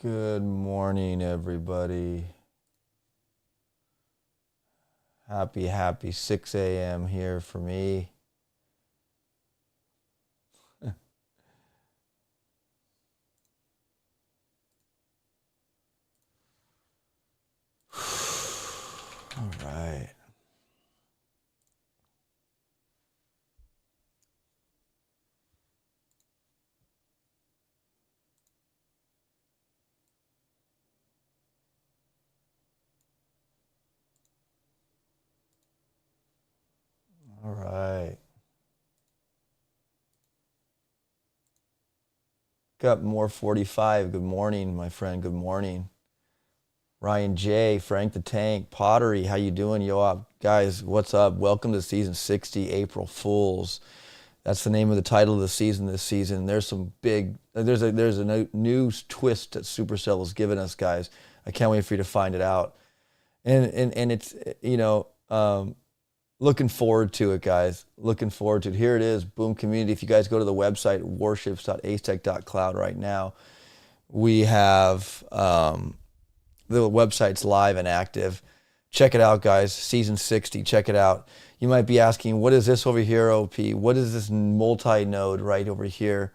Good morning, everybody. Happy 6 a.m. here for me. All right. All right. Got more 45. Good morning, my friend. Good morning. Ryan J, Frank the Tank, Pottery, how you doing, Yoab? Guys, what's up? Welcome to season 60, April Fools. That's the name of the title of the season this season. There's some big, there's a new twist that Supercell has given us, guys. I can't wait for you to find it out. And it's, looking forward to it, guys. Looking forward to it. Here it is, Boom Community. If you guys go to the website, warships.acetech.cloud right now, we have the website's live and active. Check it out, guys. Season 60, check it out. You might be asking, what is this over here, OP? What is this multi-node right over here?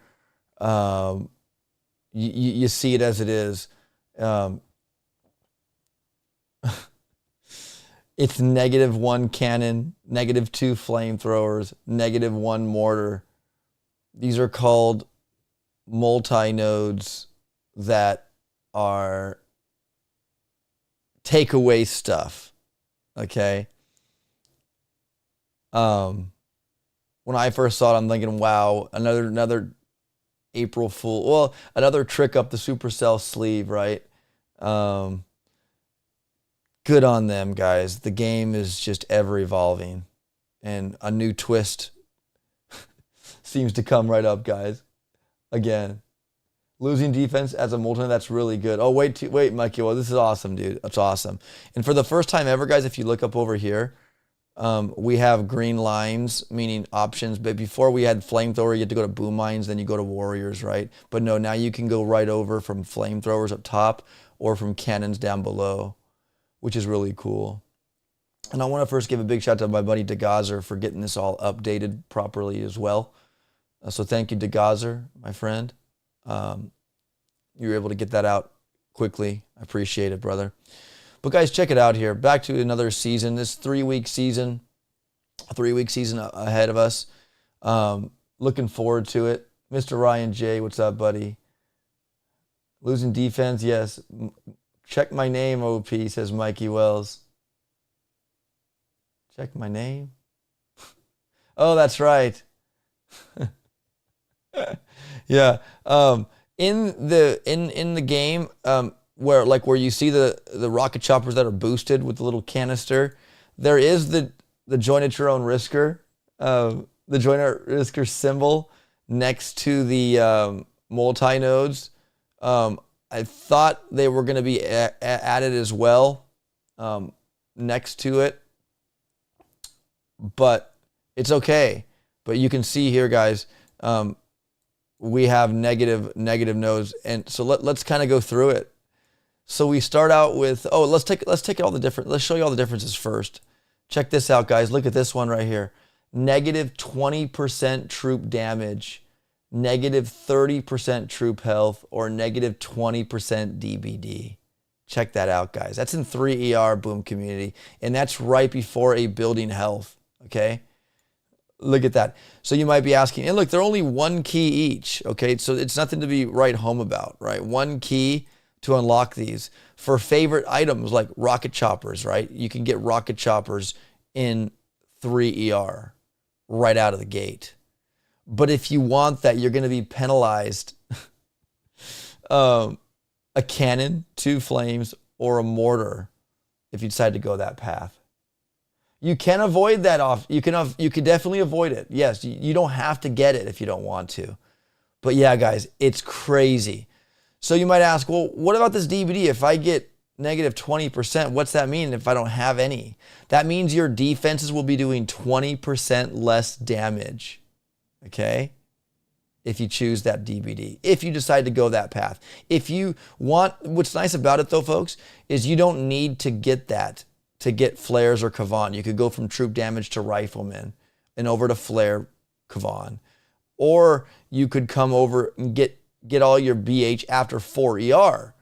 You see it as it is. It's -1 cannon, -2 flamethrowers, -1 mortar. These are called multi-nodes that are takeaway stuff, okay? When I first saw it, I'm thinking, wow, another April Fool. Well, another trick up the Supercell sleeve, right? Good on them, guys. The game is just ever evolving, and a new twist seems to come right up, guys. Again, losing defense as a multi, that's really good. Oh, wait, Mikey. Well, this is awesome, dude. That's awesome. And for the first time ever, guys, if you look up over here, we have green lines, meaning options. But before we had flamethrower, you had to go to boom mines, then you go to warriors, right? But no, now you can go right over from flamethrowers up top or from cannons down below, which is really cool. And I want to first give a big shout out to my buddy DeGazer for getting this all updated properly as well. So thank you, DeGazer, my friend. You were able to get that out quickly. I appreciate it, brother. But guys, check it out here. Back to another season. This 3-week season, a 3-week season ahead of us. Looking forward to it. Mr. Ryan J, what's up, buddy? Losing defense, yes. Check my name, OP, says Mikey Wells. Check my name? Oh, that's right. Yeah. In the game, where you see the rocket choppers that are boosted with the little canister, there is the join at your own risker, the join at risker symbol next to the multi-nodes. I thought they were going to be added as well next to it, but it's okay. But you can see here, guys, we have negative nodes, and so let's kind of go through it. So we start out with, let's show you all the differences first. Check this out, guys. Look at this one right here. -20% troop damage, -30% troop health, or -20% DBD. Check that out, guys. That's in 3 ER, Boom Community, and that's right before a building health, okay? Look at that. So you might be asking, and look, they're only 1 key each, okay? So it's nothing to be right home about, right? 1 key to unlock these. For favorite items like rocket choppers, right? You can get rocket choppers in 3 ER right out of the gate. But if you want that, you're going to be penalized. A cannon, 2 flames, or a mortar if you decide to go that path. You can avoid that off. You can definitely avoid it. Yes, you don't have to get it if you don't want to. But yeah, guys, it's crazy. So you might ask, well, what about this DBD? If I get -20%, what's that mean if I don't have any? That means your defenses will be doing 20% less damage. Okay? if you choose that DBD, if you decide to go that path. If you want, what's nice about it though, folks, is you don't need to get that to get flares or Kavan. You could go from troop damage to rifleman and over to flare Kavan. Or you could come over and get all your BH after 4 ER.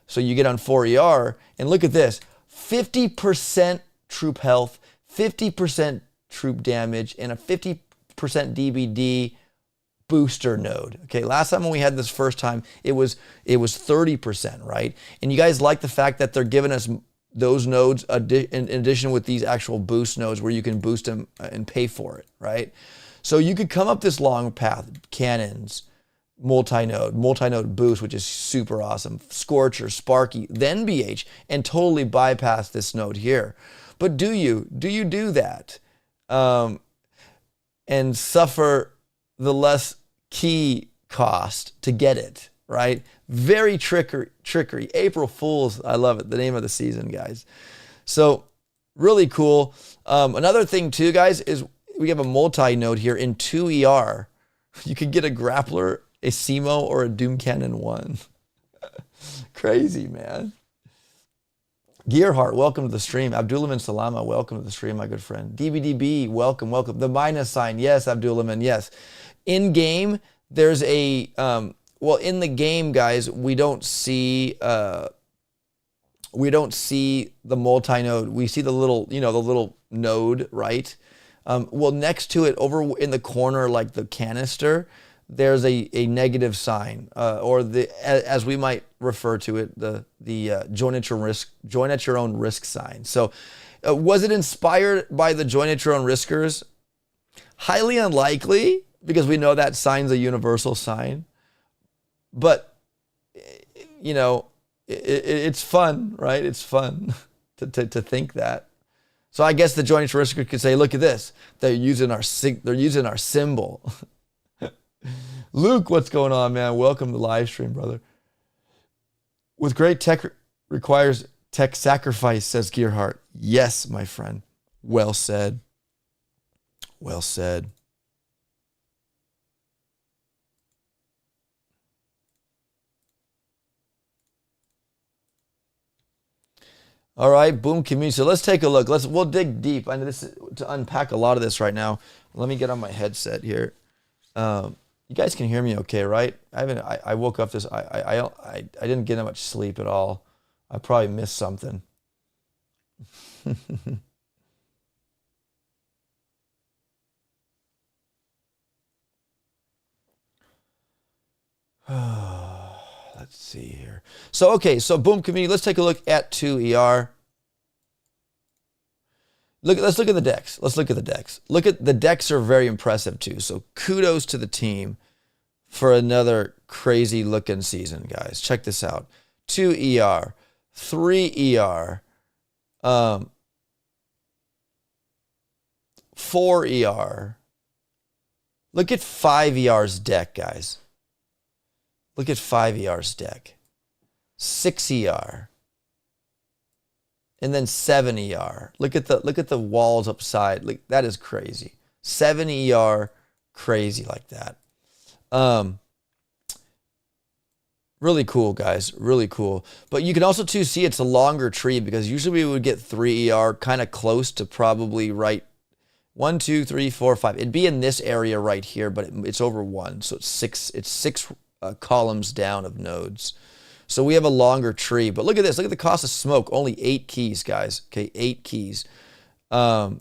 So you get on 4 ER, and look at this, 50% troop health, 50% troop damage, and a 50% DBD booster node. Okay, last time when we had this first time, it was 30%, right? And you guys like the fact that they're giving us those nodes in addition with these actual boost nodes where you can boost them and pay for it, right? So you could come up this long path, cannons, multi-node boost, which is super awesome, Scorcher, Sparky, then BH, and totally bypass this node here. But do you do that and suffer the less key cost to get it, right? Very trickery. April Fools, I love it. The name of the season, guys. So really cool. Another thing too, guys, is we have a multi-node here in 2 ER. You could get a grappler, a SEMO, or a Doom Cannon 1. Crazy, man. Gearhart, welcome to the stream. Abdullah Salama, welcome to the stream, my good friend. DBDB, welcome. The minus sign, yes, Abdullah, yes. In game, there's a well, in the game, guys, we don't see the multi-node. We see the little, the little node, right? Well, next to it, over in the corner, like the canister, there's a negative sign, or as we might refer to it, the join at your own risk sign. So, was it inspired by the join at your own riskers? Highly unlikely, because we know that sign's a universal sign. But it's fun, right? It's fun to think that. So I guess the join at your risker could say, "Look at this. They're using our symbol." Luke, what's going on, man? Welcome to the live stream, brother. With great tech requires tech sacrifice, says Gearhart. Yes, my friend. Well said. Well said. All right, boom community. So let's take a look. We'll dig deep. I know this is to unpack a lot of this right now. Let me get on my headset here. You guys can hear me okay, right? I woke up I didn't get that much sleep at all. I probably missed something. Let's see here. So, okay, so boom community, let's take a look at 2 ER. Let's look at the decks. Look at the decks are very impressive too. So kudos to the team for another crazy looking season, guys. Check this out. 2 ER, 3 ER, 4 ER. Look at 5 ER's deck, guys. Look at 5 ER's deck. 6 ER. And then 7 ER. Look at the walls upside. Like, that is crazy. 7 ER, crazy like that. Really cool, guys. Really cool. But you can also too see it's a longer tree, because usually we would get 3 ER kind of close to probably right 1, 2, 3, 4, 5. It'd be in this area right here, but it's over 1. So it's six columns down of nodes. So we have a longer tree. But look at this. Look at the cost of smoke. Only 8 keys, guys. Okay, 8 keys. 8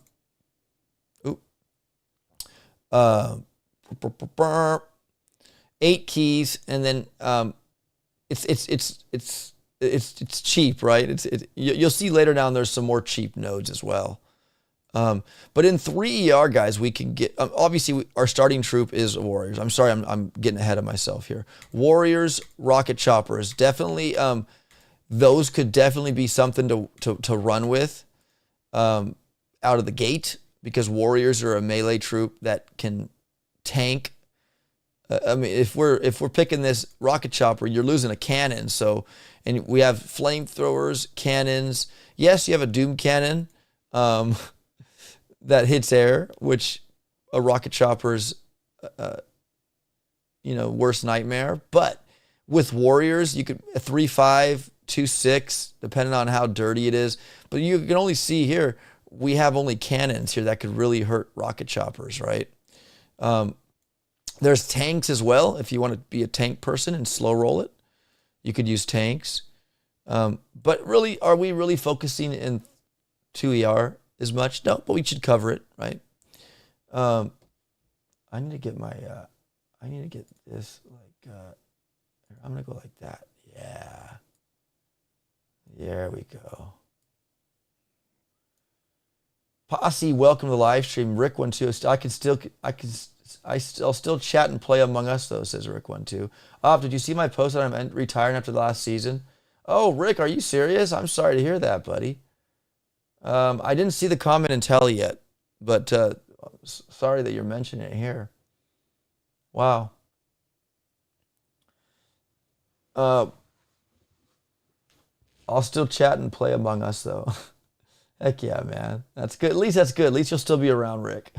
keys, and then it's cheap, right? You'll see later down there's some more cheap nodes as well. But in 3 ER, guys, we can get, obviously our starting troop is Warriors. I'm sorry, I'm getting ahead of myself here. Warriors, rocket choppers, definitely, those could definitely be something to run with out of the gate, because Warriors are a melee troop that can tank. I mean, if we're picking this rocket chopper, you're losing a cannon. So, and we have flamethrowers, cannons. Yes, you have a Doom Cannon that hits air, which a rocket chopper's, worst nightmare. But with warriors, you could a 3-5, 2-6, depending on how dirty it is. But you can only see here, we have only cannons here that could really hurt rocket choppers, right? There's tanks as well. If you want to be a tank person and slow roll it, you could use tanks. But really, are we really focusing in 2ER as much? No, but we should cover it, right? I need to get this I'm going to go like that. Yeah. There we go. Posse, welcome to the live stream. Rick12, I'll still chat and play Among Us though, says Rick12. Did you see my post that I'm retiring after the last season? Oh, Rick, are you serious? I'm sorry to hear that, buddy. I didn't see the comment and tell yet, but sorry that you're mentioning it here. Wow. I'll still chat and play Among Us though. Heck yeah, man. That's good. At least that's good. At least you'll still be around, Rick.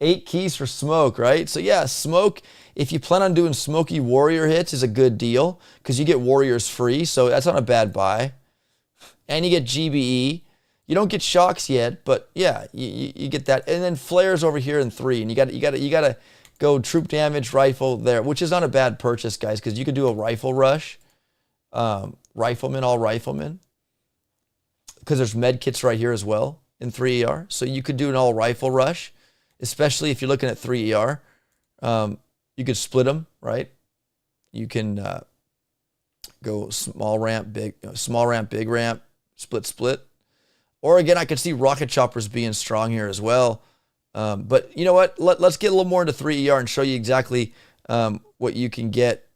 8 keys for smoke, right? So yeah, smoke, if you plan on doing smoky warrior hits, is a good deal because you get warriors free, so that's not a bad buy. And you get GBE. You don't get shocks yet, but yeah, you get that. And then flares over here in 3, and you gotta go troop damage rifle there, which is not a bad purchase, guys, because you could do a rifle rush, riflemen, all riflemen, because there's med kits right here as well in 3ER. So you could do an all rifle rush, especially if you're looking at 3ER. You could split them, right? You can go small ramp, big ramp, split. Or again, I could see rocket choppers being strong here as well. But you know what? Let's get a little more into 3ER and show you exactly what you can get.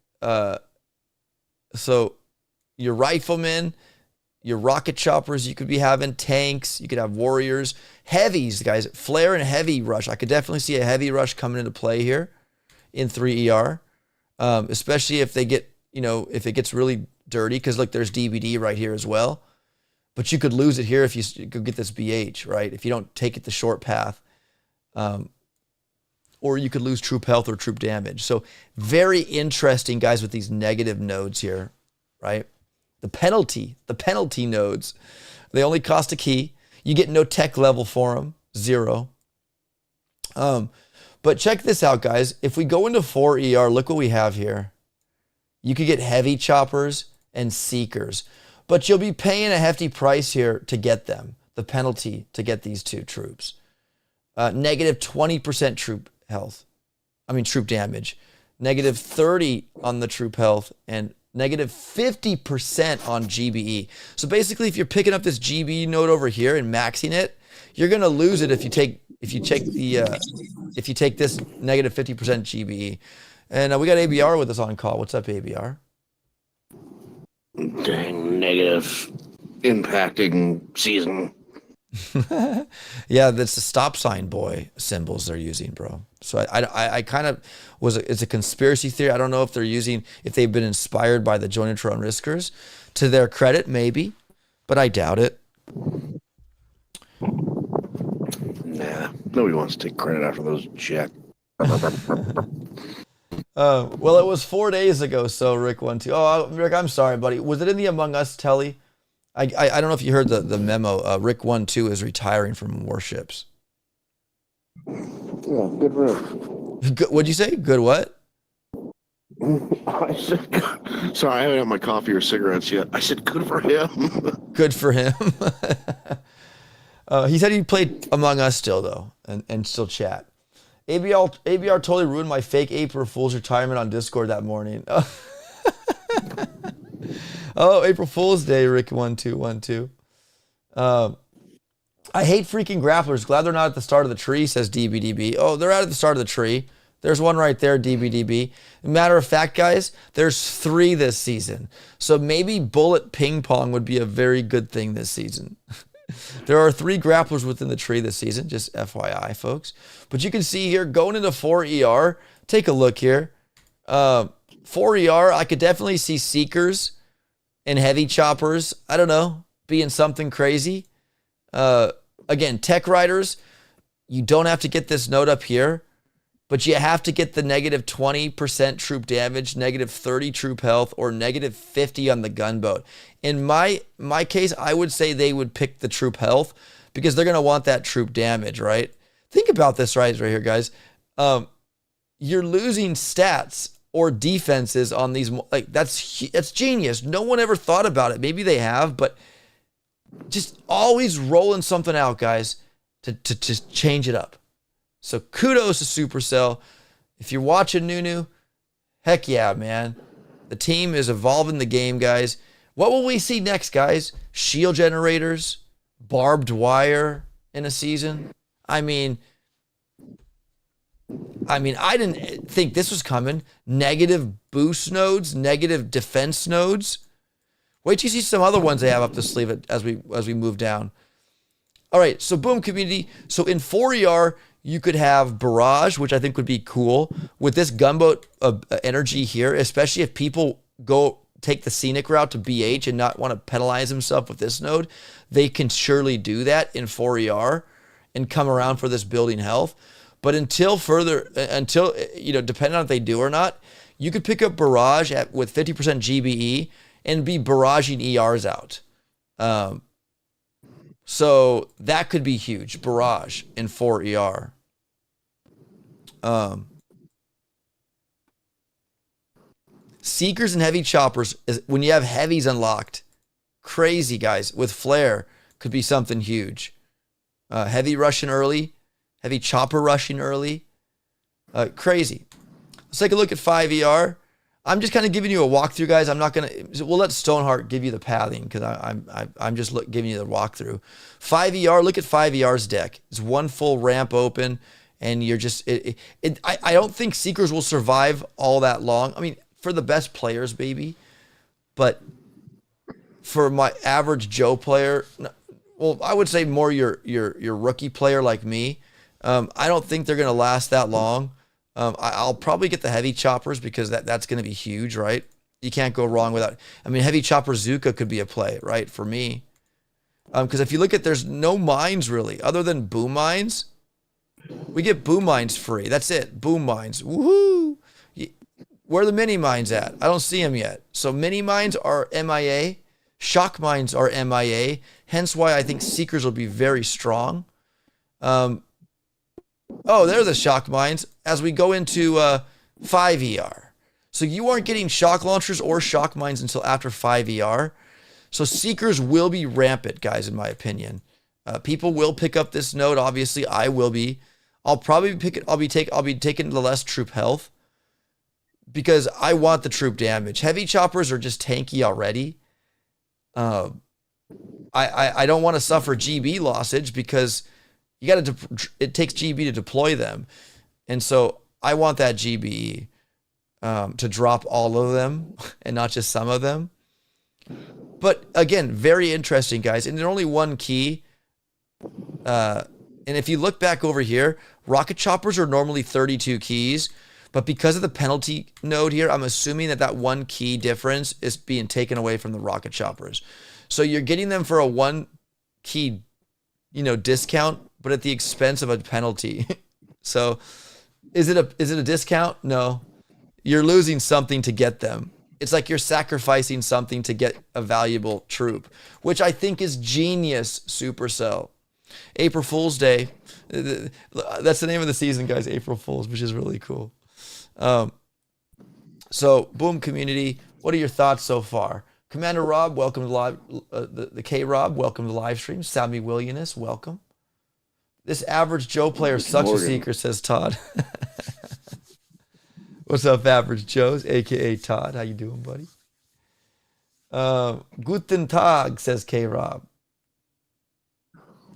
So your riflemen, your rocket choppers, you could be having tanks, you could have warriors, heavies, guys, flare and heavy rush. I could definitely see a heavy rush coming into play here in 3ER, especially if they get, if it gets really dirty, because look, there's DBD right here as well. But you could lose it here if you could get this BH, right? If you don't take it the short path. Or you could lose troop health or troop damage. So very interesting, guys, with these negative nodes here, right? The penalty nodes, they only cost a key. You get no tech level for them, 0. But check this out, guys. If we go into 4ER, look what we have here. You could get heavy choppers and seekers, but you'll be paying a hefty price here to get them, the penalty to get these 2 troops. Negative 20% troop damage, negative 30 on the troop health, and negative 50% on GBE. So basically, if you're picking up this GBE node over here and maxing it, you're gonna lose it if you take this negative 50% GBE. And we got ABR with us on call. What's up, ABR? Dang, negative impacting season. Yeah, that's the stop sign boy symbols they're using, bro. So I kind of it's a conspiracy theory. I don't know if they've been inspired by the Joinatron Riskers. To their credit, maybe, but I doubt it. Nah, nobody wants to take credit after those jack. Well, it was 4 days ago, so Rick12. Oh, Rick, I'm sorry, buddy. Was it in the Among Us telly? I don't know if you heard the memo. Rick12 is retiring from Warships. Yeah, good for him. What'd you say? Good what? I said, sorry, I haven't had my coffee or cigarettes yet. I said, good for him. Good for him. He said he played Among Us still, though, and still chat. ABR totally ruined my fake April Fool's retirement on Discord that morning. Oh, April Fool's Day, Rick1212. I hate freaking grapplers. Glad they're not at the start of the tree, says DBDB. Oh, they're out at the start of the tree. There's one right there, DBDB. Matter of fact, guys, there's 3 this season. So maybe bullet ping pong would be a very good thing this season. There are 3 grapplers within the tree this season, just FYI, folks. But you can see here, going into 4ER, take a look here. 4ER, I could definitely see Seekers and Heavy Choppers, I don't know, being something crazy. Again, Tech Riders, you don't have to get this node up here. but you have to get the negative 20% troop damage, negative 30 troop health, or negative 50 on the gunboat. In my case, I would say they would pick the troop health because they're going to want that troop damage, right? Think about this right here, guys. You're losing stats or defenses on these. Like that's genius. No one ever thought about it. Maybe they have, but just always rolling something out, guys, to change it up. So kudos to Supercell. If you're watching Nunu, heck yeah, man. The team is evolving the game, guys. What will we see next, guys? Shield generators, barbed wire in a season? I mean, I didn't think this was coming. Negative boost nodes, negative defense nodes. Wait till you see some other ones they have up the sleeve as we move down. All right, so boom, community. So in 4ER, you could have barrage, which I think would be cool with this gunboat energy here, especially if people take the scenic route to BH and not want to penalize themselves with this node. They can surely do that in 4ER and come around for this building health. But until depending on if they do or not, you could pick up barrage with 50% GBE and be barraging ERs out. So that could be huge. Barrage in 4ER. Seekers and heavy choppers, when you have heavies unlocked, crazy, guys, with flare, could be something huge. Heavy rushing early, heavy chopper rushing early. Crazy. Let's take a look at 5ER. I'm just kind of giving you a walkthrough, guys. I'm not gonna. We'll let Stoneheart give you the pathing because I'm just giving you the walkthrough. 5ER. Look at 5ER's deck. It's one full ramp open, and you're just. I don't think Seekers will survive all that long. I mean, for the best players, baby, but for my average Joe player, well, I would say more your rookie player like me. I don't think they're gonna last that long. I'll probably get the heavy choppers because that's going to be huge, right? You can't go wrong without. I mean, heavy chopper Zuka could be a play, right, for me. Because if you look at, there's no mines really, other than boom mines. We get boom mines free. That's it. Boom mines. Woohoo! Where are the mini mines at? I don't see them yet. So mini mines are MIA. Shock mines are MIA. Hence why I think Seekers will be very strong. Oh, there are the shock mines as we go into 5ER. So you aren't getting shock launchers or shock mines until after 5ER. So Seekers will be rampant, guys, in my opinion. People will pick up this node. Obviously, I will be. I'll probably pick it. I'll be taking the less troop health because I want the troop damage. Heavy choppers are just tanky already. I don't want to suffer GB lossage because it takes GB to deploy them. And so I want that GBE to drop all of them and not just some of them. But again, very interesting, guys. And there's only one key. And if you look back over here, rocket choppers are normally 32 keys. But because of the penalty node here, I'm assuming that one key difference is being taken away from the rocket choppers. So you're getting them for a one key, discount, but at the expense of a penalty. So is it a discount? No. You're losing something to get them. It's like you're sacrificing something to get a valuable troop, which I think is genius, Supercell. April Fool's Day. That's the name of the season, guys, April Fools, which is really cool. So, boom, community. What are your thoughts so far? Commander Rob, welcome to live. The K Rob, welcome to live stream. Sammy Williams, welcome. This average Joe player sucks a seeker, says Todd. What's up, average Joes, aka Todd? How you doing, buddy? Guten Tag, says K Rob.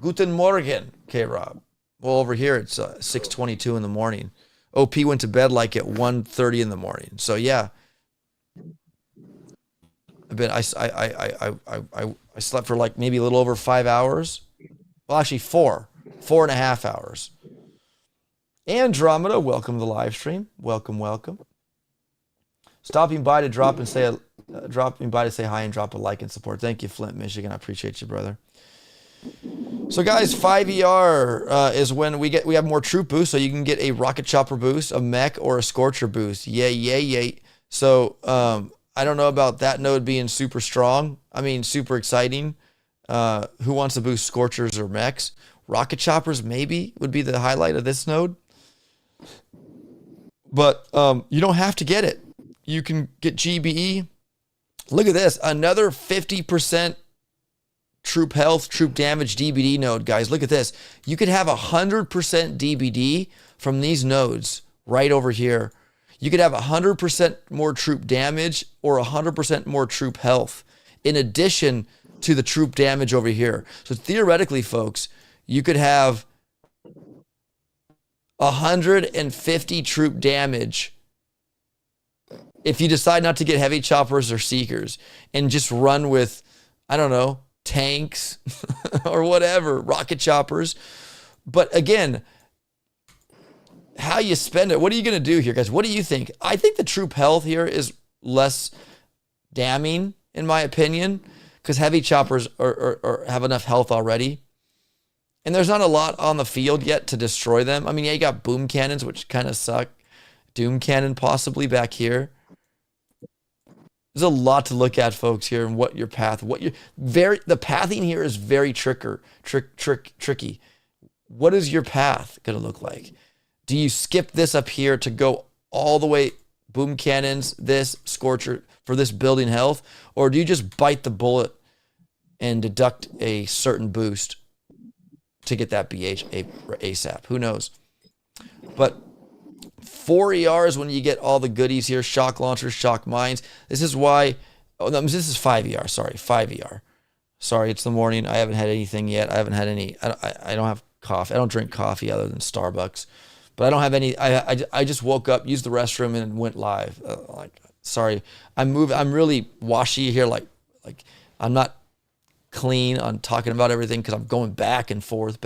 Guten Morgen, K Rob. Well, over here it's 6:22 in the morning. OP went to bed like at 1:30 in the morning. So yeah, I slept for like maybe a little over 5 hours. Well, actually 4.5 hours. Andromeda, welcome to the live stream. Welcome. Stopping by to say hi and drop a like and support. Thank you, Flint, Michigan. I appreciate you, brother. So guys, 5ER is when we have more troop boost, so you can get a rocket chopper boost, a mech, or a scorcher boost. Yay, yay, yay. So I don't know about that node being super strong. I mean, super exciting. Who wants to boost scorchers or mechs? Rocket choppers maybe would be the highlight of this node. But you don't have to get it. You can get GBE. Look at this, another 50% troop health, troop damage DBD node, guys. Look at this. You could have 100% DBD from these nodes right over here. You could have 100% more troop damage or 100% more troop health in addition to the troop damage over here. So theoretically, folks, you could have 150 troop damage if you decide not to get heavy choppers or seekers and just run with, I don't know, tanks or whatever, rocket choppers. But again, how you spend it, what are you going to do here, guys? What do you think? I think the troop health here is less damning, in my opinion, because heavy choppers have enough health already. And there's not a lot on the field yet to destroy them. I mean, yeah, you got boom cannons, which kind of suck. Doom cannon possibly back here. There's a lot to look at, folks, here, and what your path, the pathing here is very tricky. What is your path going to look like? Do you skip this up here to go all the way boom cannons, this scorcher for this building health, or do you just bite the bullet and deduct a certain boost to get that BH ASAP? Who knows? But 4ER is when you get all the goodies here, shock launchers, shock mines. This is why, oh no, this is 5ER, sorry, 5ER. Sorry, it's the morning. I haven't had anything yet. I haven't had any, I don't have coffee. I don't drink coffee other than Starbucks. But I don't have any, I just woke up, used the restroom, and went live. Sorry, I'm really washy here. Like I'm not clean on talking about everything because I'm going back and forth.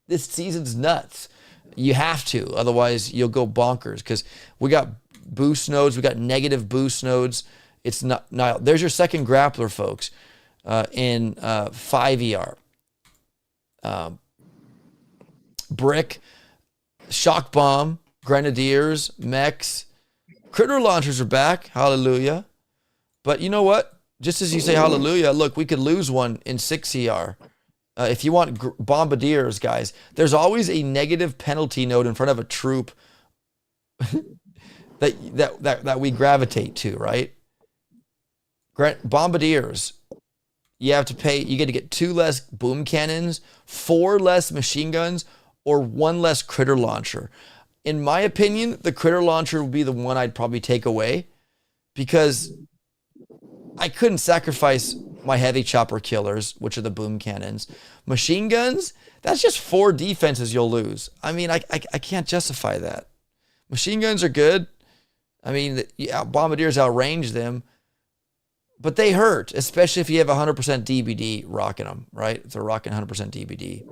This season's nuts. You have to, otherwise you'll go bonkers because we got boost nodes, we got negative boost nodes. It's not, there's your second grappler, folks, in 5ER. Brick, shock bomb, grenadiers, mechs, critter launchers are back. Hallelujah. But you know what? Just as you say hallelujah, look, we could lose one in 6ER. If you want bombardiers, guys, there's always a negative penalty node in front of a troop that we gravitate to, right? Bombardiers, you have to pay, you get to get 2 less boom cannons, 4 less machine guns, or 1 less critter launcher. In my opinion, the critter launcher would be the one I'd probably take away because I couldn't sacrifice my heavy chopper killers, which are the boom cannons. Machine guns, that's just 4 defenses you'll lose. I mean, I can't justify that. Machine guns are good. I mean, bombardiers outrange them, but they hurt, especially if you have 100% DBD rocking them, right? If they're rocking 100% DBD.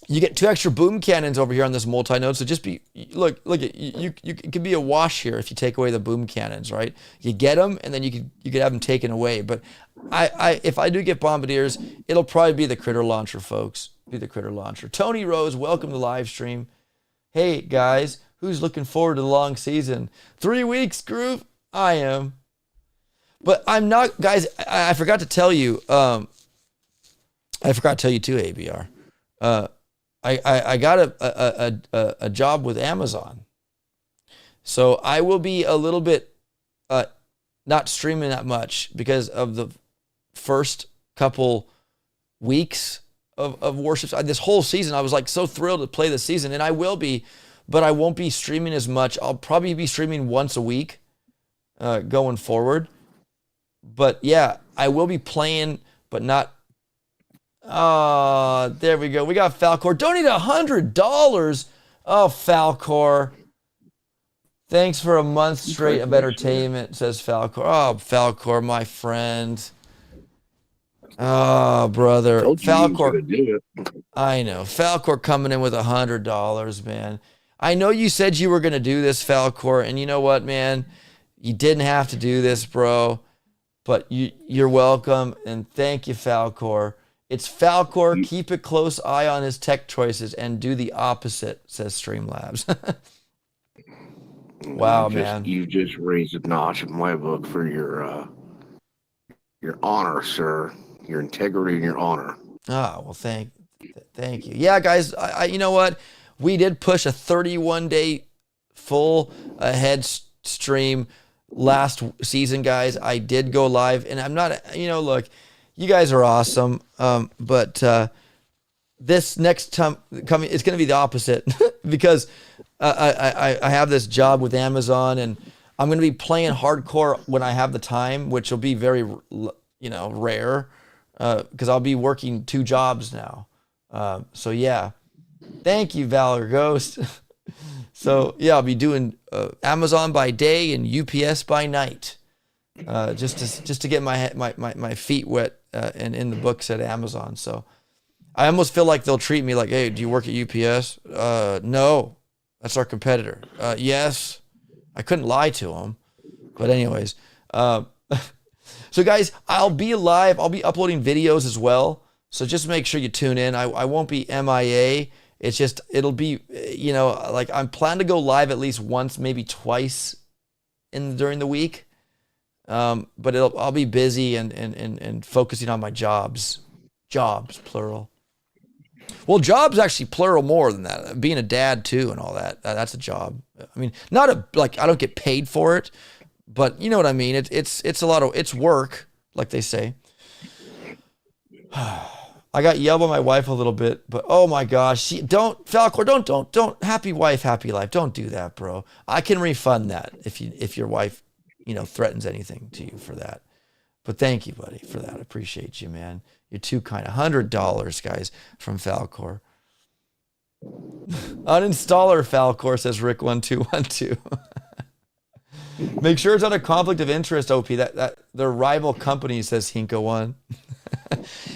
You get 2 extra boom cannons over here on this multi-node. So just look at you it could be a wash here if you take away the boom cannons, right? You get them and then you could have them taken away. But if I do get bombardiers, it'll probably be the critter launcher, folks. Be the critter launcher. Tony Rose, welcome to the live stream. Hey guys, who's looking forward to the long season? 3 weeks, Groove? I am. But I'm not, guys, I forgot to tell you, I forgot to tell you too, ABR. I got a job with Amazon. So I will be a little bit not streaming that much because of the first couple weeks of Warships. This whole season, I was like so thrilled to play this season, and I will be, but I won't be streaming as much. I'll probably be streaming once a week going forward. But yeah, I will be playing, but not. Oh, there we go. We got Falcor. Donate $100. Oh, Falcor. Thanks for a month straight of entertainment, says Falcor. Oh, Falcor, my friend. Oh, brother. Falcor. I know. Falcor coming in with $100, man. I know you said you were going to do this, Falcor, and you know what, man? You didn't have to do this, bro. But you're welcome, and thank you, Falcor. It's Falcor. You, Keep a close eye on his tech choices and do the opposite, says Streamlabs. Wow, man. you just raised a notch in my book for your honor, sir. Your integrity and your honor. Ah, well, thank you. Yeah, guys, you know what? We did push a 31-day full ahead stream last season, guys. I did go live, and I'm not, look, you guys are awesome, but this next time coming, it's going to be the opposite because I have this job with Amazon, and I'm going to be playing hardcore when I have the time, which will be very, rare because I'll be working 2 jobs now. So yeah, thank you, Valor Ghost. So yeah, I'll be doing Amazon by day and UPS by night, just to get my feet wet and in the books at Amazon. So I almost feel like they'll treat me like, hey, do you work at UPS? No, that's our competitor. Yes, I couldn't lie to them, but anyways. So guys, I'll be live. I'll be uploading videos as well. So just make sure you tune in. I won't be MIA. It's just, it'll be, like I'm planning to go live at least once, maybe twice during the week. But I'll be busy and focusing on my jobs. Jobs, plural. Well, jobs actually plural more than that. Being a dad too and all that. That's a job. I mean, I don't get paid for it, but you know what I mean? It's a lot of, it's work, like they say. I got yelled by my wife a little bit, but oh my gosh, Falcor, don't, happy wife, happy life. Don't do that, bro. I can refund that if your wife, threatens anything to you for that. But thank you, buddy, for that. I appreciate you, man. You're too kind. $100, guys, from Falcor. Uninstaller Falcor, says Rick1212. Make sure it's not a conflict of interest, OP. That their rival company, says Hinka1.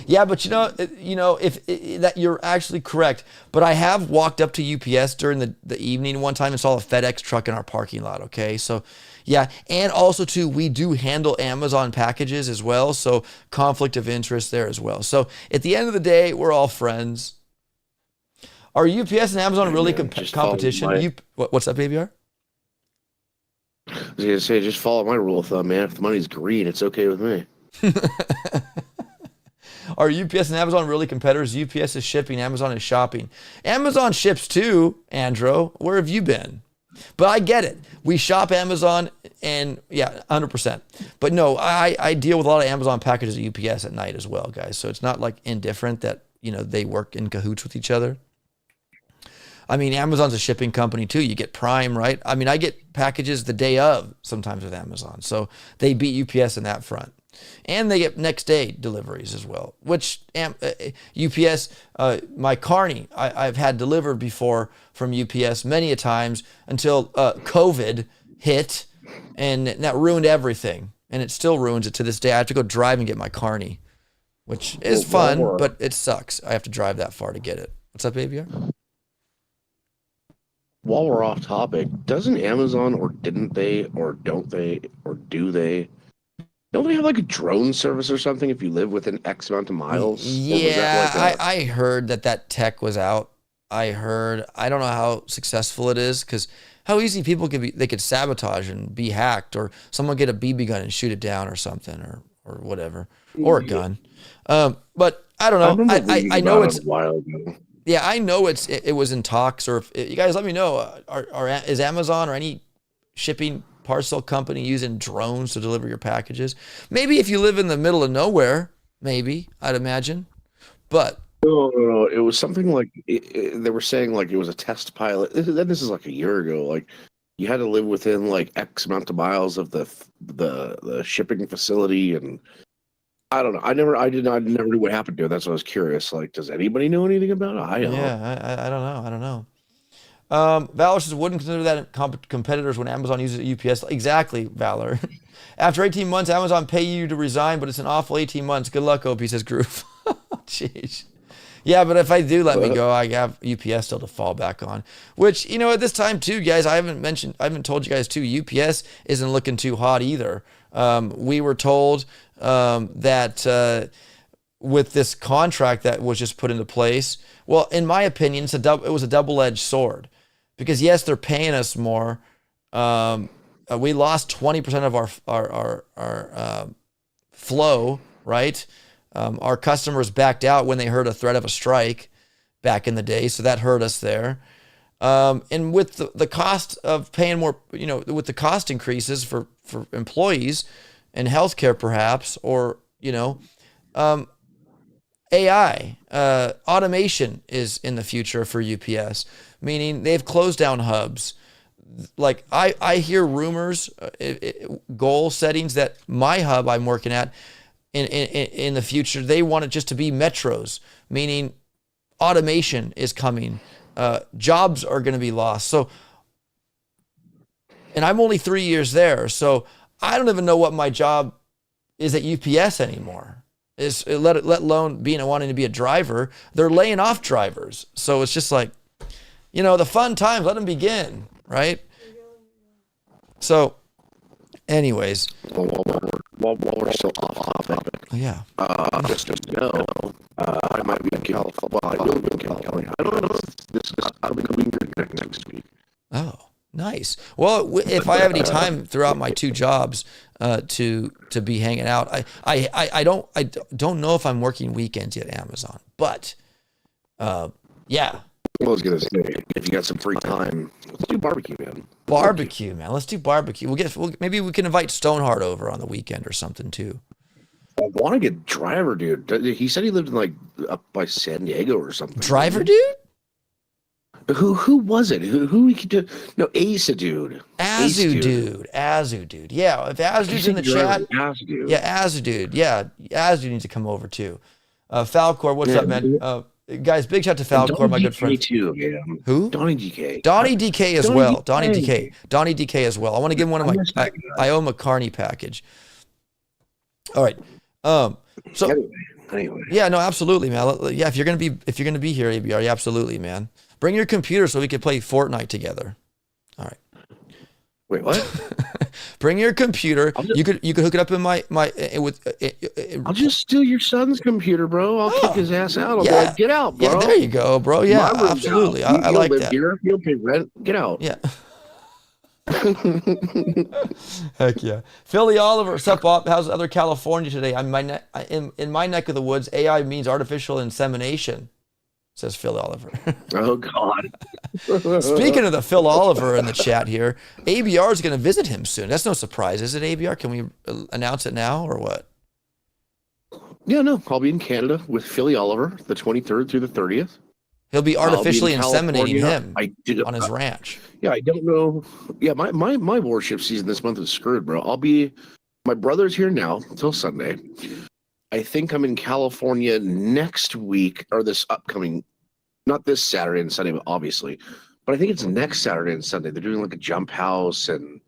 Yeah, but if that you're actually correct. But I have walked up to UPS during the evening one time and saw a FedEx truck in our parking lot. Okay, so yeah, and also too, we do handle Amazon packages as well. So conflict of interest there as well. So at the end of the day, we're all friends. Are UPS and Amazon really competition? What's up, Baby R? I was gonna say, just follow my rule of thumb, man. If the money's green, it's okay with me. Are UPS and Amazon really competitors? UPS is shipping, Amazon is shopping. Amazon ships too, Andro. Where have you been? But I get it. We shop Amazon, and yeah, 100%. But no, I deal with a lot of Amazon packages at UPS at night as well, guys. So it's not like indifferent that, they work in cahoots with each other. I mean, Amazon's a shipping company too. You get Prime, right? I mean, I get packages the day of sometimes with Amazon. So they beat UPS in that front. And they get next day deliveries as well, which UPS, my Carney, I've had delivered before from UPS many a times until COVID hit, and that ruined everything. And it still ruins it to this day. I have to go drive and get my Carney, which is fun, but it sucks. I have to drive that far to get it. What's up, baby? While we're off topic, doesn't Amazon, or didn't they, or don't they, or do they? Don't they have like a drone service or something if you live within X amount of miles? Yeah, I heard that tech was out. I don't know how successful it is, because how easy people could sabotage and be hacked, or someone get a BB gun and shoot it down or something, or whatever, or a gun. But I don't know. I know it's a while ago. Yeah, I know it was in talks. Or if you guys let me know, is Amazon or any shipping parcel company using drones to deliver your packages? Maybe if you live in the middle of nowhere, maybe, I'd imagine. But no, it was something like they were saying like it was a test pilot. This is like a year ago. Like you had to live within like X amount of miles of the shipping facility, and I don't know. I never knew what happened to it. That's why I was curious. Like, does anybody know anything about it? I don't know. Yeah, I don't know. Valor says, wouldn't consider that competitors when Amazon uses UPS. Exactly, Valor. After 18 months, Amazon pay you to resign, but it's an awful 18 months. Good luck, OP, says Groove. Jeez. Yeah, but if I do let me go, I have UPS still to fall back on. Which, at this time too, guys, I haven't told you guys too, UPS isn't looking too hot either. We were told that with this contract that was just put into place, well, in my opinion, it was a double-edged sword, because yes, they're paying us more. We lost 20% of our flow, right? Our customers backed out when they heard a threat of a strike back in the day, so that hurt us there. And with the cost of paying more, with the cost increases for employees and healthcare, perhaps, or AI, automation is in the future for UPS, meaning they've closed down hubs. Like I hear rumors, goal settings that my hub I'm working at in the future, they want it just to be metros, meaning automation is coming. Jobs are going to be lost. So, and I'm only 3 years there, so I don't even know what my job is at UPS anymore. Let alone wanting to be a driver. They're laying off drivers. So it's just like, the fun times, let them begin, right? So, anyways. While we're still off topic. Yeah. Just to know, I might be in California. Well, I will be in California. I don't know if I'll be coming here next week. Oh, nice. Well, if I have any time throughout my 2 jobs to be hanging out, I don't know if I'm working weekends at Amazon, but yeah. I was gonna say, if you got some free time, let's do barbecue, man. Barbecue, man. Let's do barbecue. Maybe we can invite Stoneheart over on the weekend or something too. I want to get Driver, dude. He said he lived in up by San Diego or something. Driver, dude? Who was it? Who we could do? No, Asa, dude. Azu, dude. Yeah, if Azu's in the chat. Azu. Yeah, Azu, dude. Yeah, Azu needs to come over too. Falcor, what's up, man? Guys, big shout to Falcor, my good friend. Too, man. Who? Donnie DK. Donnie DK as well. Donnie DK as well. I want to give him one of my I owe McCarney package. All right. So anyway. Yeah, no, absolutely, man. Yeah, if you're gonna be here, ABR, yeah, absolutely, man. Bring your computer so we can play Fortnite together. All right. Wait, what? Bring your computer. You could hook it up in my I'll just steal your son's computer, bro. I'll kick his ass out. I'll be like, get out, bro. Yeah, there you go, bro. Yeah, absolutely. I like that. You'll pay rent. Get out. Yeah. Heck yeah. Philly Oliver, what's up, Bob? How's other California today? In my neck of the woods, AI means artificial insemination, says Phil Oliver. Oh, God. Speaking of the Phil Oliver in the chat here, ABR is going to visit him soon. That's no surprise, is it, ABR? Can we announce it now or what? Yeah, no. I'll be in Canada with Philly Oliver the 23rd through the 30th. He'll be artificially inseminating him on his ranch. Yeah, I don't know. Yeah, my warship season this month is screwed, bro. My brother's here now until Sunday. I think I'm in California next week, or this upcoming, not this Saturday and Sunday, obviously, but I think it's next Saturday and Sunday. They're doing like a jump house and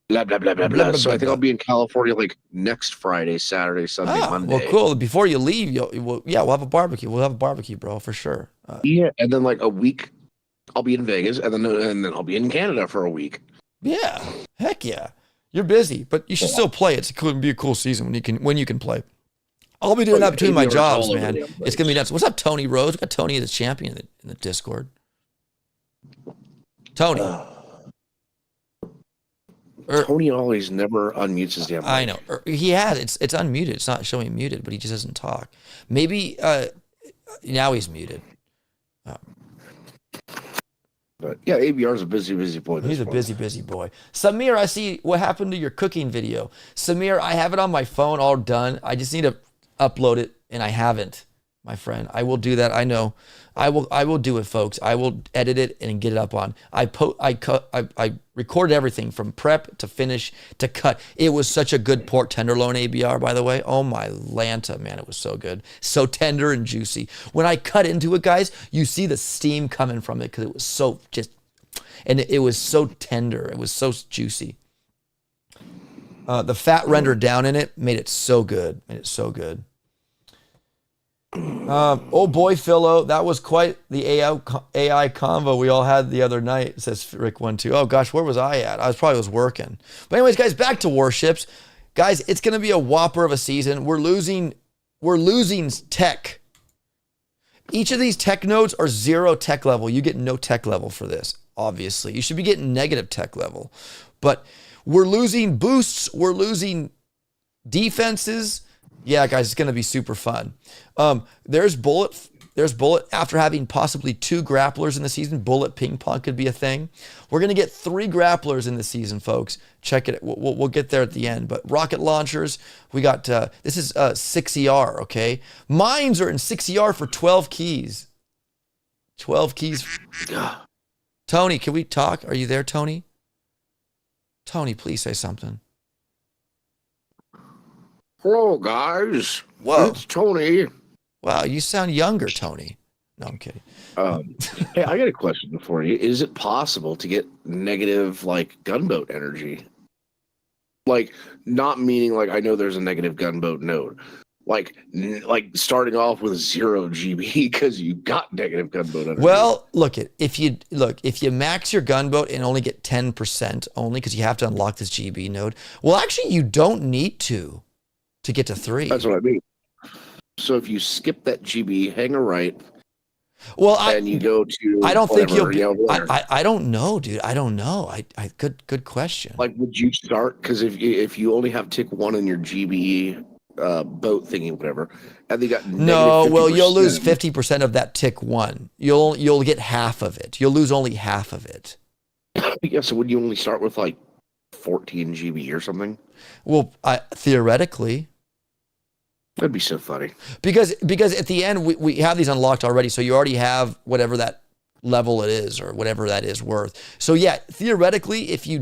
blah, blah, blah, blah, blah. So I think I'll be in California like next Friday, Saturday, Sunday, Monday. Well, cool. Before you leave, we'll have a barbecue. We'll have a barbecue, bro, for sure. Yeah, and then like a week, I'll be in Vegas, and then I'll be in Canada for a week. Yeah, heck yeah. You're busy, but you should still play. It's going to be a cool season when you can play. I'll be doing that between my jobs, man. It's going to be nuts. What's up, Tony Rose? We got Tony as champion in the Discord. Tony. Tony always never unmutes his damn mic. I know. He has. It's unmuted. It's not showing muted, but he just doesn't talk. Maybe now he's muted. But yeah, ABR's a busy boy. He's a busy boy. Samir, I see what happened to your cooking video. Samir, I have it on my phone all done. I just need to upload it, and I haven't, my friend. I will do that. I know. I will do it, folks. I will edit it and get it up on. I recorded everything from prep to finish to cut. It was such a good pork tenderloin, ABR, by the way. Oh my Lanta, man, it was so good. So tender and juicy. When I cut into it, guys, you see the steam coming from it because it was so and it was so tender. It was so juicy. The fat rendered down in it made it so good. Oh boy, Philo, that was quite the AI convo we all had the other night, says Rick12. Oh gosh, where was I at? I was working. But anyways, guys, back to Warships. guys, it's going to be a whopper of a season. We're losing tech. Each of these tech nodes are 0 tech level. You get no tech level for this, obviously. You should be getting negative tech level. But we're losing boosts. We're losing defenses. Yeah, guys, it's going to be super fun. There's Bullet. After having possibly 2 grapplers in the season. Bullet ping pong could be a thing. We're going to get 3 grapplers in the season, folks. Check it. We'll get there at the end. But rocket launchers, we got, this is 6ER, okay? Mines are in 6ER for 12 keys. 12 keys. Tony, can we talk? Are you there, Tony? Tony, please say something. Hello, guys. Whoa. It's Tony. Wow, you sound younger, Tony. No, I'm kidding. Hey, I got a question for you. Is it possible to get negative, like, gunboat energy? Like, not meaning, like, I know there's a negative gunboat node. Like starting off with 0 GB because you got negative gunboat energy. Well, if you max your gunboat and only get 10% only because you have to unlock this GB node. Well, actually, you don't need to get to 3. That's what I mean. So if you skip that GB, hang a right. Well, and you go to. I don't whatever, think you'll be. I don't know, dude. I don't know. Good question. Like, would you start? Because if you only have tick 1 in your GB boat thingy, whatever, and they got no. Well, you'll lose 50% of that tick 1. You'll get half of it. You'll lose only half of it. Yeah. So would you only start with like 14 GB or something? Well, theoretically. That'd be so funny. Because at the end, we have these unlocked already, so you already have whatever that level it is or whatever that is worth. So yeah, theoretically, if you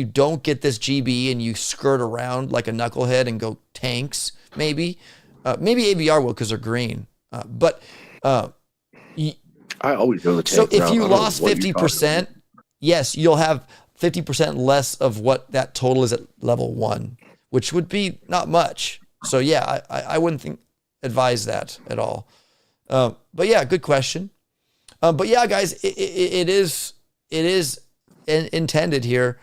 don't get this GB and you skirt around like a knucklehead and go tanks, maybe ABR will because they're green. But I always go the tanks. So if you lost 50%, yes, you'll have 50% less of what that total is at level 1, which would be not much. So yeah, I wouldn't advise that at all. But yeah, good question. But yeah, guys, it is intended here.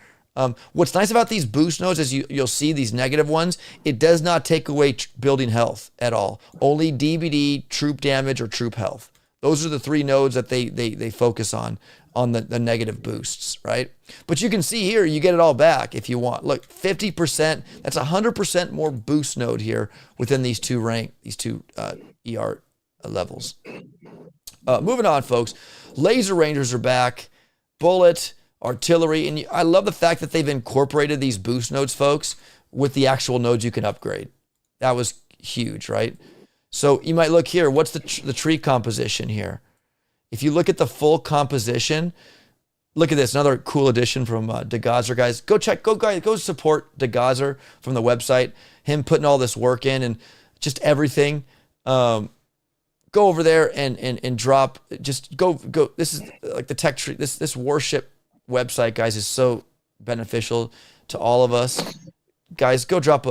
What's nice about these boost nodes is you'll see these negative ones. It does not take away building health at all. Only DBD, troop damage, or troop health. Those are the 3 nodes that they focus on the negative boosts, right? But you can see here, you get it all back if you want. Look, 50%, that's 100% more boost node here within these 2 ER levels. Moving on, folks. Laser Rangers are back. Bullet, artillery, and I love the fact that they've incorporated these boost nodes, folks, with the actual nodes you can upgrade. That was huge, right? So you might look here. What's the tree composition here? If you look at the full composition, look at this. Another cool addition from DeGazer, guys. Go support DeGazer from the website. Him putting all this work in and just everything. Go over there and drop. Just go. This is like the tech tree. This Warship website, guys, is so beneficial to all of us. Guys, go drop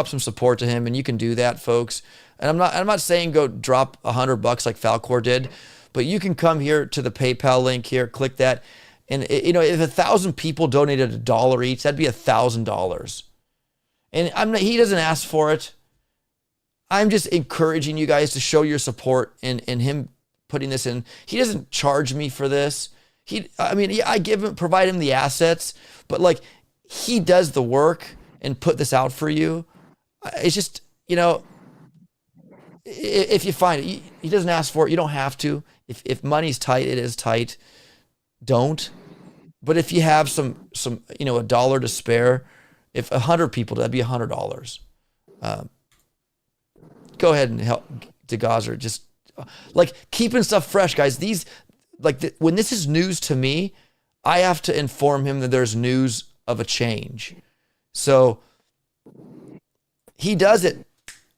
some support to him, and you can do that, folks. And I'm not saying go drop $100 like Falcor did, but you can come here to the PayPal link here, click that, and if 1,000 people donated $1 each, that'd be $1,000. And he doesn't ask for it. I'm just encouraging you guys to show your support in him putting this in. He doesn't charge me for this. I provide him the assets, but like he does the work and put this out for you. It's just, if you find it, he doesn't ask for it. You don't have to. If money's tight, it is tight. Don't. But if you have some $1 to spare, if 100 people, that'd be $100. Go ahead and help DeGazer. Just like keeping stuff fresh, guys. These when this is news to me, I have to inform him that there's news of a change. So he does it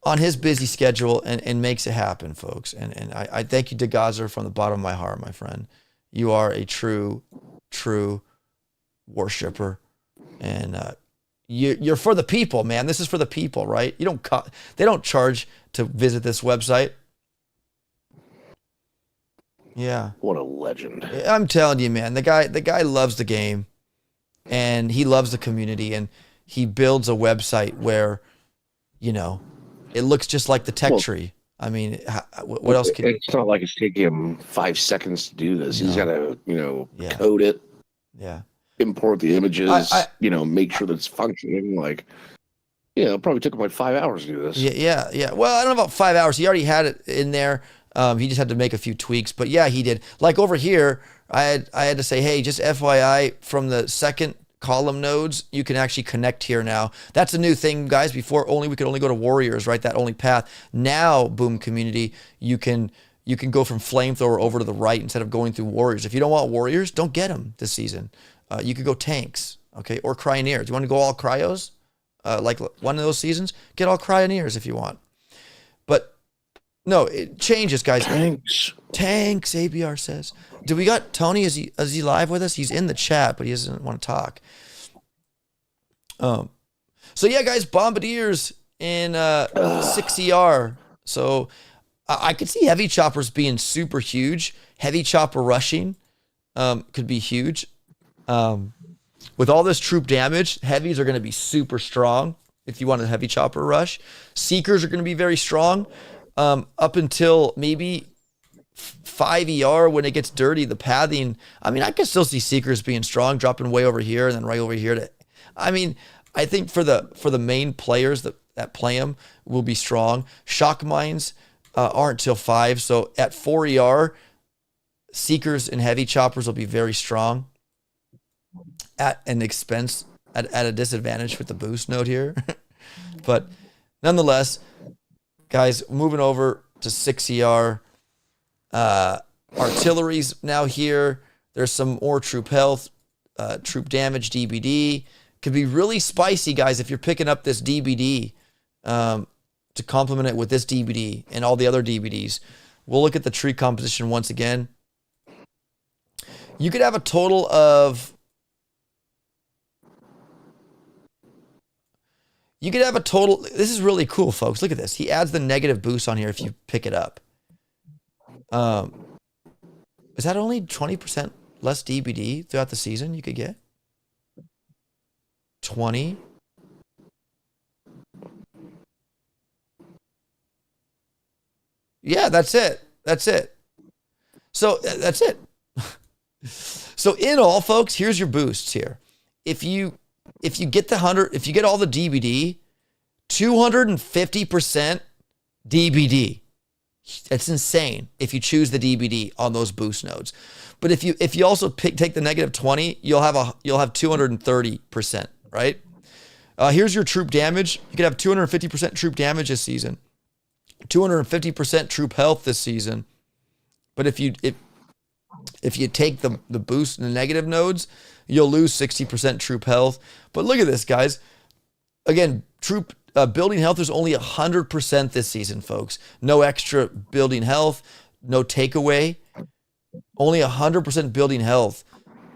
on his busy schedule and makes it happen, folks. And I thank you, DeGazer, from the bottom of my heart, my friend. You are a true worshipper. And you're for the people, man. This is for the people, right? They don't charge to visit this website. Yeah. What a legend. I'm telling you, man, the guy loves the game and he loves the community. And he builds a website where, you know, it looks just like the tech tree. I mean, what else could? It's not like it's taking him 5 seconds to do this. He's No. got to, Yeah. code it, Yeah. import the images, I make sure that it's functioning. Like, it probably took him like 5 hours to do this. Yeah. Well, I don't know about 5 hours. He already had it in there. He just had to make a few tweaks, but yeah, he did. Like over here, I had to say, hey, just FYI, from the second column nodes, you can actually connect here now. That's a new thing, guys. Before we could only go to warriors, right? That only path. Now, Boom Community, you can go from flamethrower over to the right instead of going through warriors. If you don't want warriors, don't get them this season. You could go tanks, okay, or cryoneers. Do you want to go all cryos? Like one of those seasons, get all cryoneers if you want. But no, it changes, guys. Tanks, ABR says. Do we got Tony? Is he live with us? He's in the chat, but he doesn't want to talk. So yeah, guys, bombardiers in 6ER. So I could see heavy choppers being super huge. Heavy chopper rushing could be huge. With all this troop damage, heavies are going to be super strong if you want a heavy chopper rush. Seekers are going to be very strong up until maybe 5ER when it gets dirty, the pathing. I mean, I can still see Seekers being strong, dropping way over here and then right over here. I think for the main players that play them will be strong. Shock mines aren't till 5. So at 4ER, Seekers and heavy choppers will be very strong. At an expense, at a disadvantage with the boost node here. But nonetheless, guys, moving over to 6ER. Artillery's now here. There's some more troop health, troop damage, DBD. Could be really spicy, guys, if you're picking up this DBD to complement it with this DBD and all the other DBDs. We'll look at the tree composition once again. You could have a total of... This is really cool, folks. Look at this. He adds the negative boost on here if you pick it up. Is that only 20% less DBD throughout the season you could get? 20? Yeah, that's it. So that's it. So in all, folks, here's your boosts here. If you get the 100, if you get all the DBD, 250% DBD. That's insane if you choose the DBD on those boost nodes. But if you also take the negative 20, you'll have 230%, right? Here's your troop damage. You could have 250% troop damage this season, 250% troop health this season. But if you take the boost in the negative nodes, you'll lose 60% troop health. But look at this, guys. Again, troop building health is only 100% this season, folks. No extra building health, no takeaway. Only 100% building health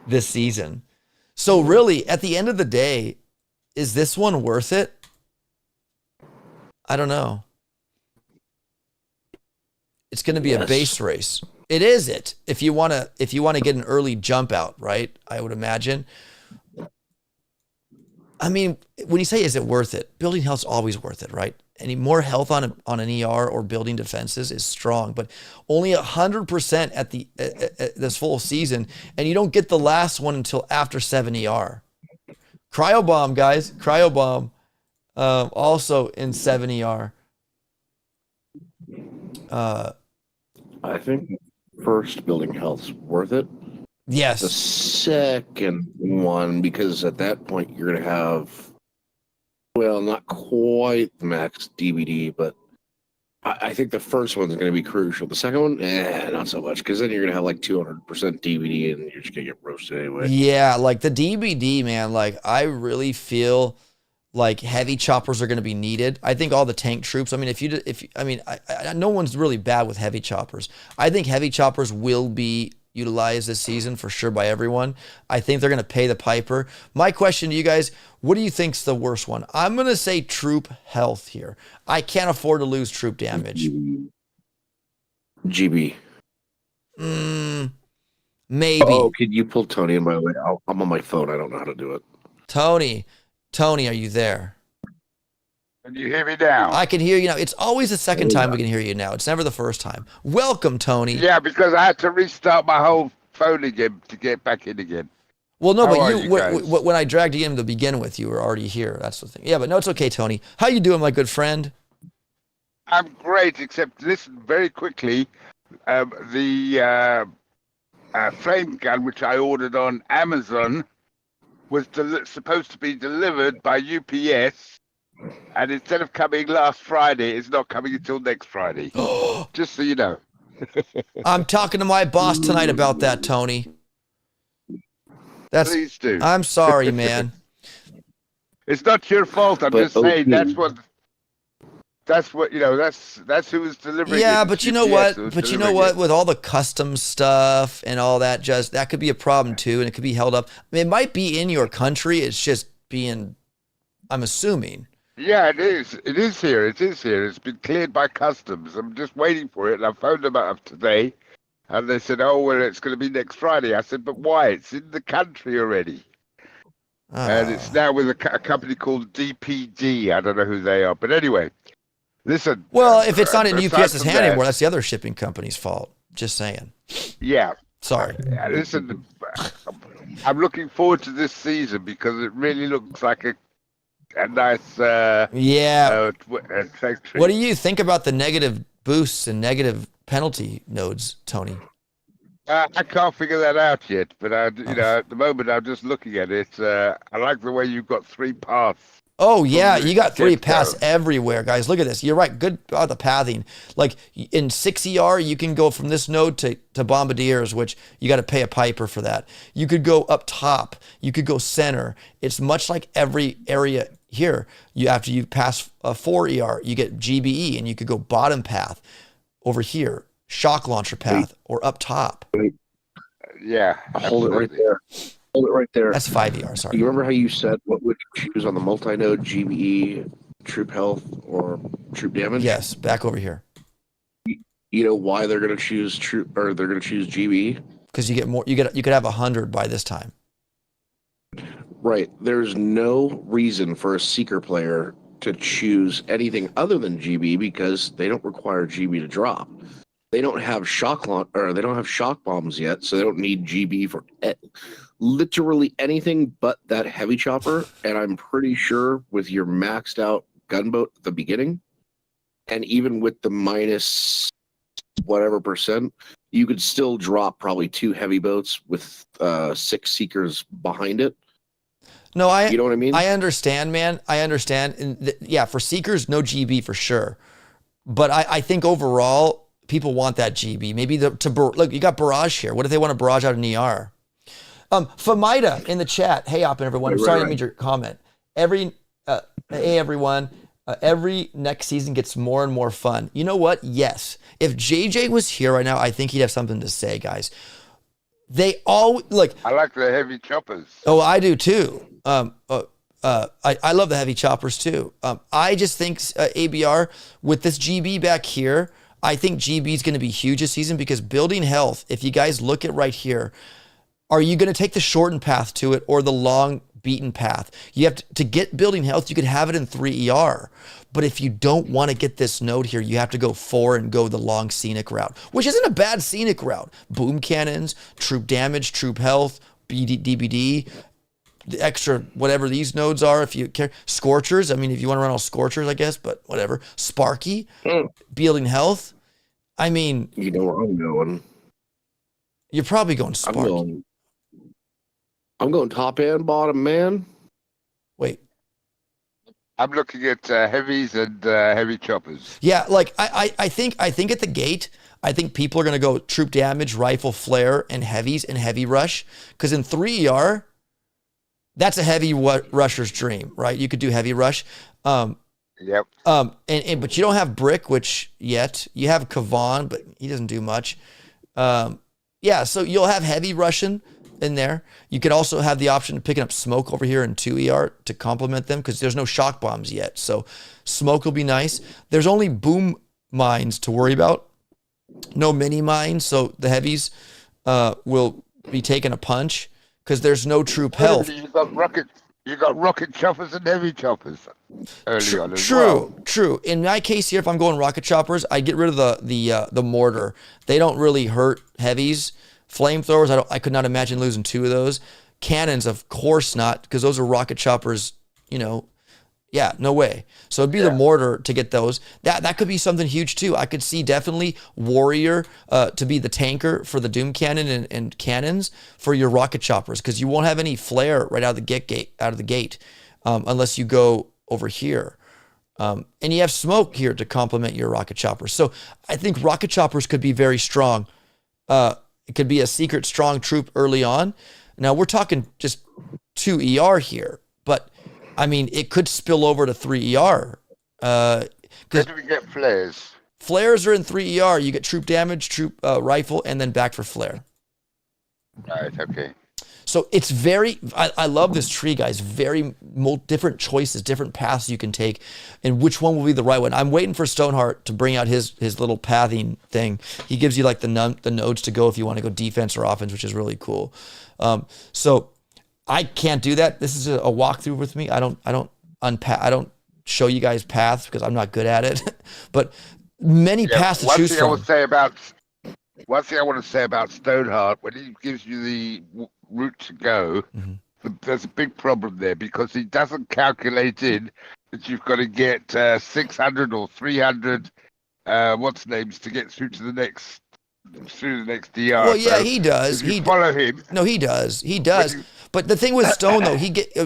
this season. So really, at the end of the day, is this one worth it? I don't know. It's going to be a base race. It is it. If you want to get an early jump out, right? I would imagine. I mean, when you say is it worth it, building health's always worth it, right? Any more health on an ER or building defenses is strong, but only 100% at this full season, and you don't get the last one until after 7 ER. Cryobomb, guys, Cryobomb, also in 7 ER. I think first building health's worth it. Yes. The second one, because at that point you're going to have, well, not quite the max DBD, but I think the first one's going to be crucial. The second one, not so much, because then you're going to have like 200% DBD and you're just going to get roasted anyway. Yeah, like the DBD, man, like I really feel like heavy choppers are going to be needed. I think all the tank troops, I mean, no one's really bad with heavy choppers. I think heavy choppers will be utilized this season for sure by everyone. I think they're going to pay the piper. My question to you guys, what do you think's the worst one? I'm going to say troop health here. I can't afford to lose troop damage. GB. Maybe. Oh, could you pull Tony in, by the way? I'm on my phone. I don't know how to do it. Tony, Tony, are you there? Can you hear me now? I can hear you now. It's always the second time we can hear you now. It's never the first time. Welcome, Tony. Yeah, because I had to restart my whole phone again to get back in again. Well, no, How but are you, you guys? when I dragged you in to begin with, you were already here. That's the thing. Yeah, but no, it's okay, Tony. How you doing, my good friend? I'm great, except listen very quickly. The flame gun, which I ordered on Amazon, was supposed to be delivered by UPS, and instead of coming last Friday, it's not coming until next Friday. Just so you know. I'm talking to my boss tonight about that, Tony. Please do. I'm sorry, man. It's not your fault. I'm just saying that's what that's who was delivering. Yeah, it. but you know what? But you know what? With all the custom stuff and all that, just that could be a problem too, and it could be held up. I mean, it might be in your country. It's just being, I'm assuming. Yeah, it is. It is here. It is here. It's been cleared by customs. I'm just waiting for it. And I phoned them up today, and they said, "Oh, well, it's going to be next Friday." I said, "But why? It's in the country already." And it's now with a company called DPD. I don't know who they are, but anyway, listen. Well, if it's not in UPS's hand anymore, that, that's the other shipping company's fault. Just saying. Yeah. Sorry. Listen, I'm looking forward to this season because it really looks like a nice factory. What do you think about the negative boosts and negative penalty nodes, Tony? I can't figure that out yet, but at the moment I'm just looking at it. I like the way you've got 3 paths. Oh yeah, you got 3 paths everywhere, guys. Look at this. You're right. Good about the pathing. Like in 6ER, you can go from this node to bombardiers, which you got to pay a piper for that. You could go up top. You could go center. It's much like every area here. After you pass 4ER, you get GBE, and you could go bottom path over here. Shock launcher path or up top. Yeah. Hold it right there. Hold it right there. That's 5ER, sorry. You remember how you said what would you choose on the multi-node, GBE, troop health, or troop damage? Yes, back over here. You know why they're going to choose troop, or they're going to choose GBE? Because you get more. You could have 100 by this time. Right. There's no reason for a seeker player to choose anything other than GB because they don't require GB to drop. They don't have they don't have shock bombs yet, so they don't need GB for literally anything but that heavy chopper. And I'm pretty sure with your maxed out gunboat at the beginning, and even with the minus whatever percent, you could still drop probably 2 heavy boats with 6 seekers behind it. No, you know what I mean? I understand, man. I understand. And yeah, for seekers, no GB for sure. But I think overall, people want that GB. Maybe look, you got barrage here. What if they want to barrage out an ER? Famida in the chat. Hey, Oppen, everyone. I'm sorry I made your comment. Hey, everyone. Every next season gets more and more fun. You know what? Yes. If JJ was here right now, I think he'd have something to say, guys. They all like. I like the heavy choppers. Oh, I do too. I love the heavy choppers too. I just think ABR with this GB back here, I think GB is going to be huge this season because building health, if you guys look at right here, are you going to take the shortened path to it or the long beaten path? You have to get building health, you could have it in 3ER. But if you don't want to get this node here, you have to go 4 and go the long scenic route, which isn't a bad scenic route. Boom cannons, troop damage, troop health, DBD, the extra whatever these nodes are if you care. Scorchers, I mean, if you want to run all Scorchers, I guess, but whatever. Sparky, building health. I mean, you know where I'm going. You're probably going Sparky. I'm going top and bottom, man. Wait. I'm looking at heavies and heavy choppers. Yeah, like I think at the gate, I think people are going to go troop damage, rifle flare, and heavies and heavy rush. Because in 3ER, that's a heavy rusher's dream, right? You could do heavy rush. Yep. But you don't have Brick, which yet. You have Kavan, but he doesn't do much. Yeah, so you'll have heavy Russian in there. You could also have the option of picking up smoke over here in 2ER to complement them because there's no shock bombs yet. So smoke will be nice. There's only boom mines to worry about. No mini mines, so the heavies will be taking a punch because there's no troop health. You've got You got rocket choppers and heavy choppers early on as True, well. true. In my case here, if I'm going rocket choppers, I get rid of the mortar. They don't really hurt heavies. Flamethrowers, I could not imagine losing 2 of those. Cannons, of course not, because those are rocket choppers. Yeah, no way. So it'd be the mortar to get those. That could be something huge too. I could see definitely warrior to be the tanker for the Doom cannon and cannons for your rocket choppers, because you won't have any flare right out of the gate, unless you go over here. And you have smoke here to complement your rocket choppers. So I think rocket choppers could be very strong. It could be a secret strong troop early on. Now we're talking just 2 ER here, but I mean, it could spill over to 3 ER. Where do we get flares? Flares are in 3 ER. You get troop damage, troop rifle, and then back for flare. Right, okay. So it's I love this tree, guys. Very different choices, different paths you can take, and which one will be the right one. I'm waiting for Stoneheart to bring out his little pathing thing. He gives you like the nodes to go if you want to go defense or offense, which is really cool. So I can't do that. This is a walkthrough with me. I don't show you guys paths because I'm not good at it. But many paths to choose from. One thing I want to say about Stoneheart, when he gives you the route to go, there's a big problem there because he doesn't calculate in that you've got to get 600 or 300 names to get through the next DR. Well, yeah, he does. He follow him. No, he does. He does. But the thing with Stone though,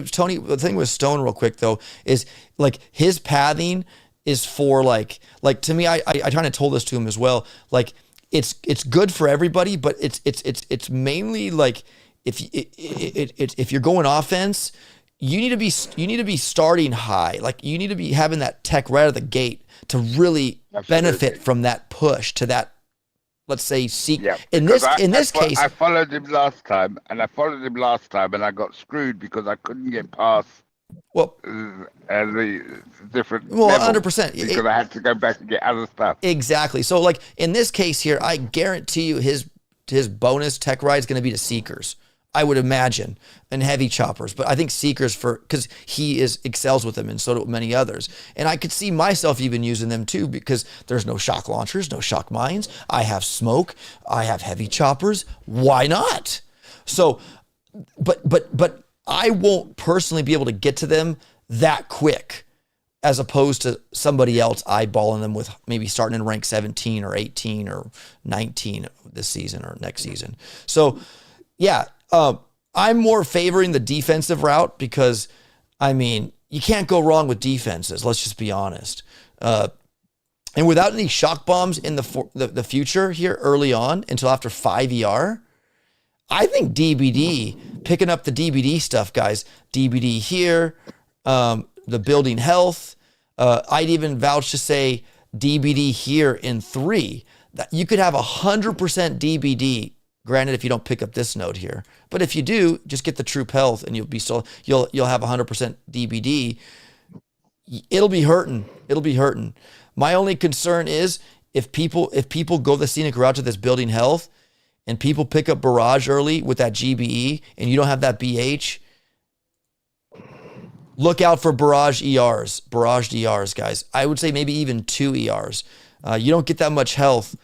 Tony. The thing with Stone, real quick though, is like his pathing is for like to me. I kind of told this to him as well. Like it's good for everybody, but it's mainly like if you're going offense, you need to be starting high. Like you need to be having that tech right out of the gate to really benefit from that push to that. Let's say seek. Yeah, in this case, I followed him last time, and I got screwed because I couldn't get past. Well, the different. Well, levels 100%. Because I had to go back and get other stuff. Exactly. So, like in this case here, I guarantee you his bonus tech ride is going to be to Seekers. I would imagine, and heavy choppers, but I think Seekers because he excels with them, and so do many others. And I could see myself even using them too, because there's no shock launchers, no shock mines. I have smoke. I have heavy choppers. Why not? So, but I won't personally be able to get to them that quick, as opposed to somebody else eyeballing them with maybe starting in rank 17 or 18 or 19 this season or next season. So, yeah. I'm more favoring the defensive route because, I mean, you can't go wrong with defenses. Let's just be honest. And without any shock bombs in the future here early on until after 5 ER, I think DBD, picking up the DBD stuff, guys, DBD here, the building health, I'd even vouch to say DBD here in 3. That you could have 100% DBD. Granted, if you don't pick up this node here, but if you do, just get the troop health, and you'll have 100% DBD. It'll be hurting. It'll be hurting. My only concern is if people go the scenic route to this building health, and people pick up barrage early with that GBE, and you don't have that BH. Look out for barrage ERs, guys. I would say maybe even 2 ERs. You don't get that much health.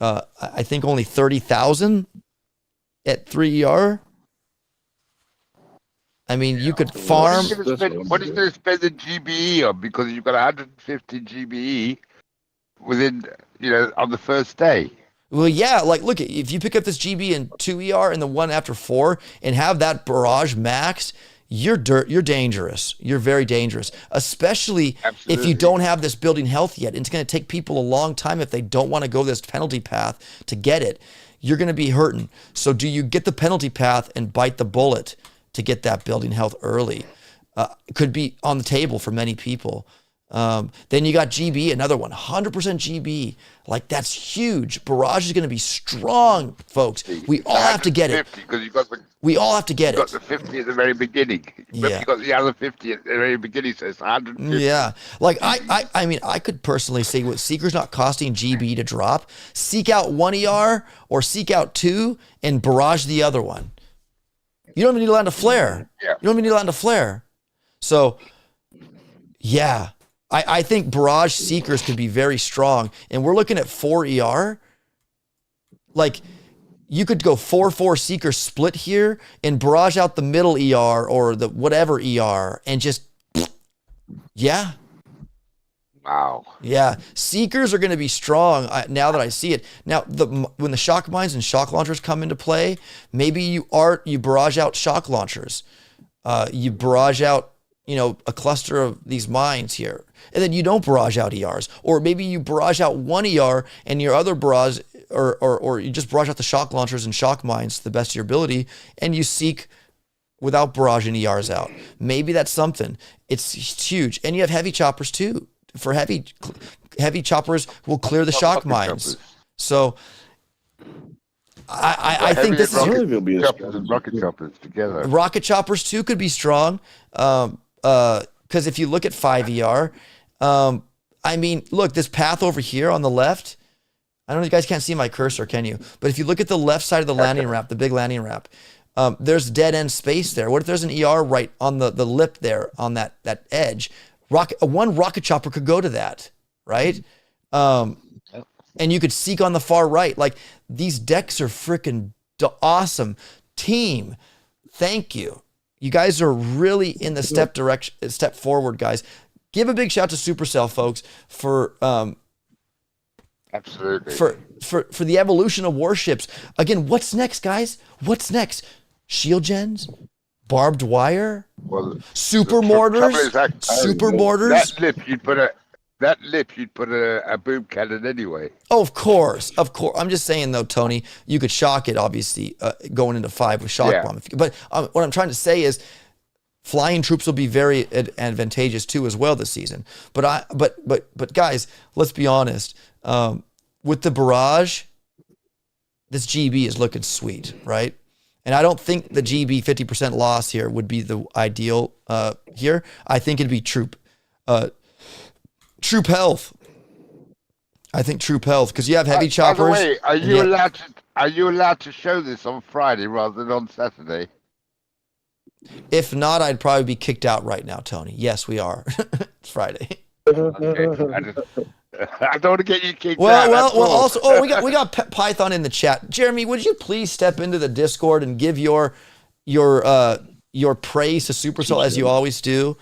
I think only 30,000. At 3 ER, I mean, you could farm. What is to spend the GBE on? Because you've got 150 GBE within, on the first day. Well, yeah, like look, if you pick up this GB in 2 ER and the one after 4 and have that barrage maxed, you're dangerous. You're very dangerous, especially if you don't have this building health yet. It's going to take people a long time if they don't want to go this penalty path to get it. You're going to be hurting. So do you get the penalty path and bite the bullet to get that building health early? It could be on the table for many people. Then you got GB, another one, 100% GB. Like that's huge. Barrage is going to be strong, folks. We all have to get it. We all have to get it. You got the 50 at the very beginning. Yeah. You got the other 50 at the very beginning, so it's 150. Yeah. Like I mean, I could personally say with Seeker's not costing GB to drop, seek out 1 ER or seek out 2 and barrage the other one. You don't even need to land a flare. Yeah. You don't even need to land a flare. So, yeah, I think barrage seekers could be very strong. And we're looking at 4 ER. Like, you could go 4-4 seeker split here and barrage out the middle ER or the whatever ER and just, yeah. Wow. Yeah, seekers are going to be strong now that I see it. Now, when the shock mines and shock launchers come into play, maybe you barrage out shock launchers. You barrage out, a cluster of these mines here, and then you don't barrage out ERs. Or maybe you barrage out one ER and your other barrage, or you just barrage out the shock launchers and shock mines to the best of your ability, and you seek without barraging ERs out. Maybe that's something. It's huge. And you have heavy choppers too. For heavy choppers will clear the shock mines. So I think this is rocket choppers together. Rocket choppers too could be strong. Because if you look at 5 ER, look, this path over here on the left. I don't know if you guys can't see my cursor, can you? But if you look at the left side of the landing ramp, the big landing ramp, there's dead end space there. What if there's an ER right on the lip there on that edge? One rocket chopper could go to that, right? And you could seek on the far right. Like, these decks are freaking awesome. Team, thank you. You guys are really in the step forward, guys. Give a big shout to Supercell, folks, for absolutely for the evolution of warships. Again, what's next, guys? What's next? Shield gens? Barbed wire, super mortars, super mortars. That lip, you'd put a boom cannon anyway. Oh, of course. I'm just saying though, Tony, you could shock it obviously going into 5 with shock bomb. But what I'm trying to say is, flying troops will be very advantageous too as well this season. But guys, let's be honest. With the barrage, this GB is looking sweet, right? And I don't think the GB 50% loss here would be the ideal here. I think it'd be troop health. I think troop health, because you have heavy choppers. By the way, are you allowed to show this on Friday rather than on Saturday? If not, I'd probably be kicked out right now, Tony. Yes, we are. It's Friday. Okay. I don't want to get you kicked out. Well. Also, we got Python in the chat. Jeremy, would you please step into the Discord and give your praise to Supercell as you always do?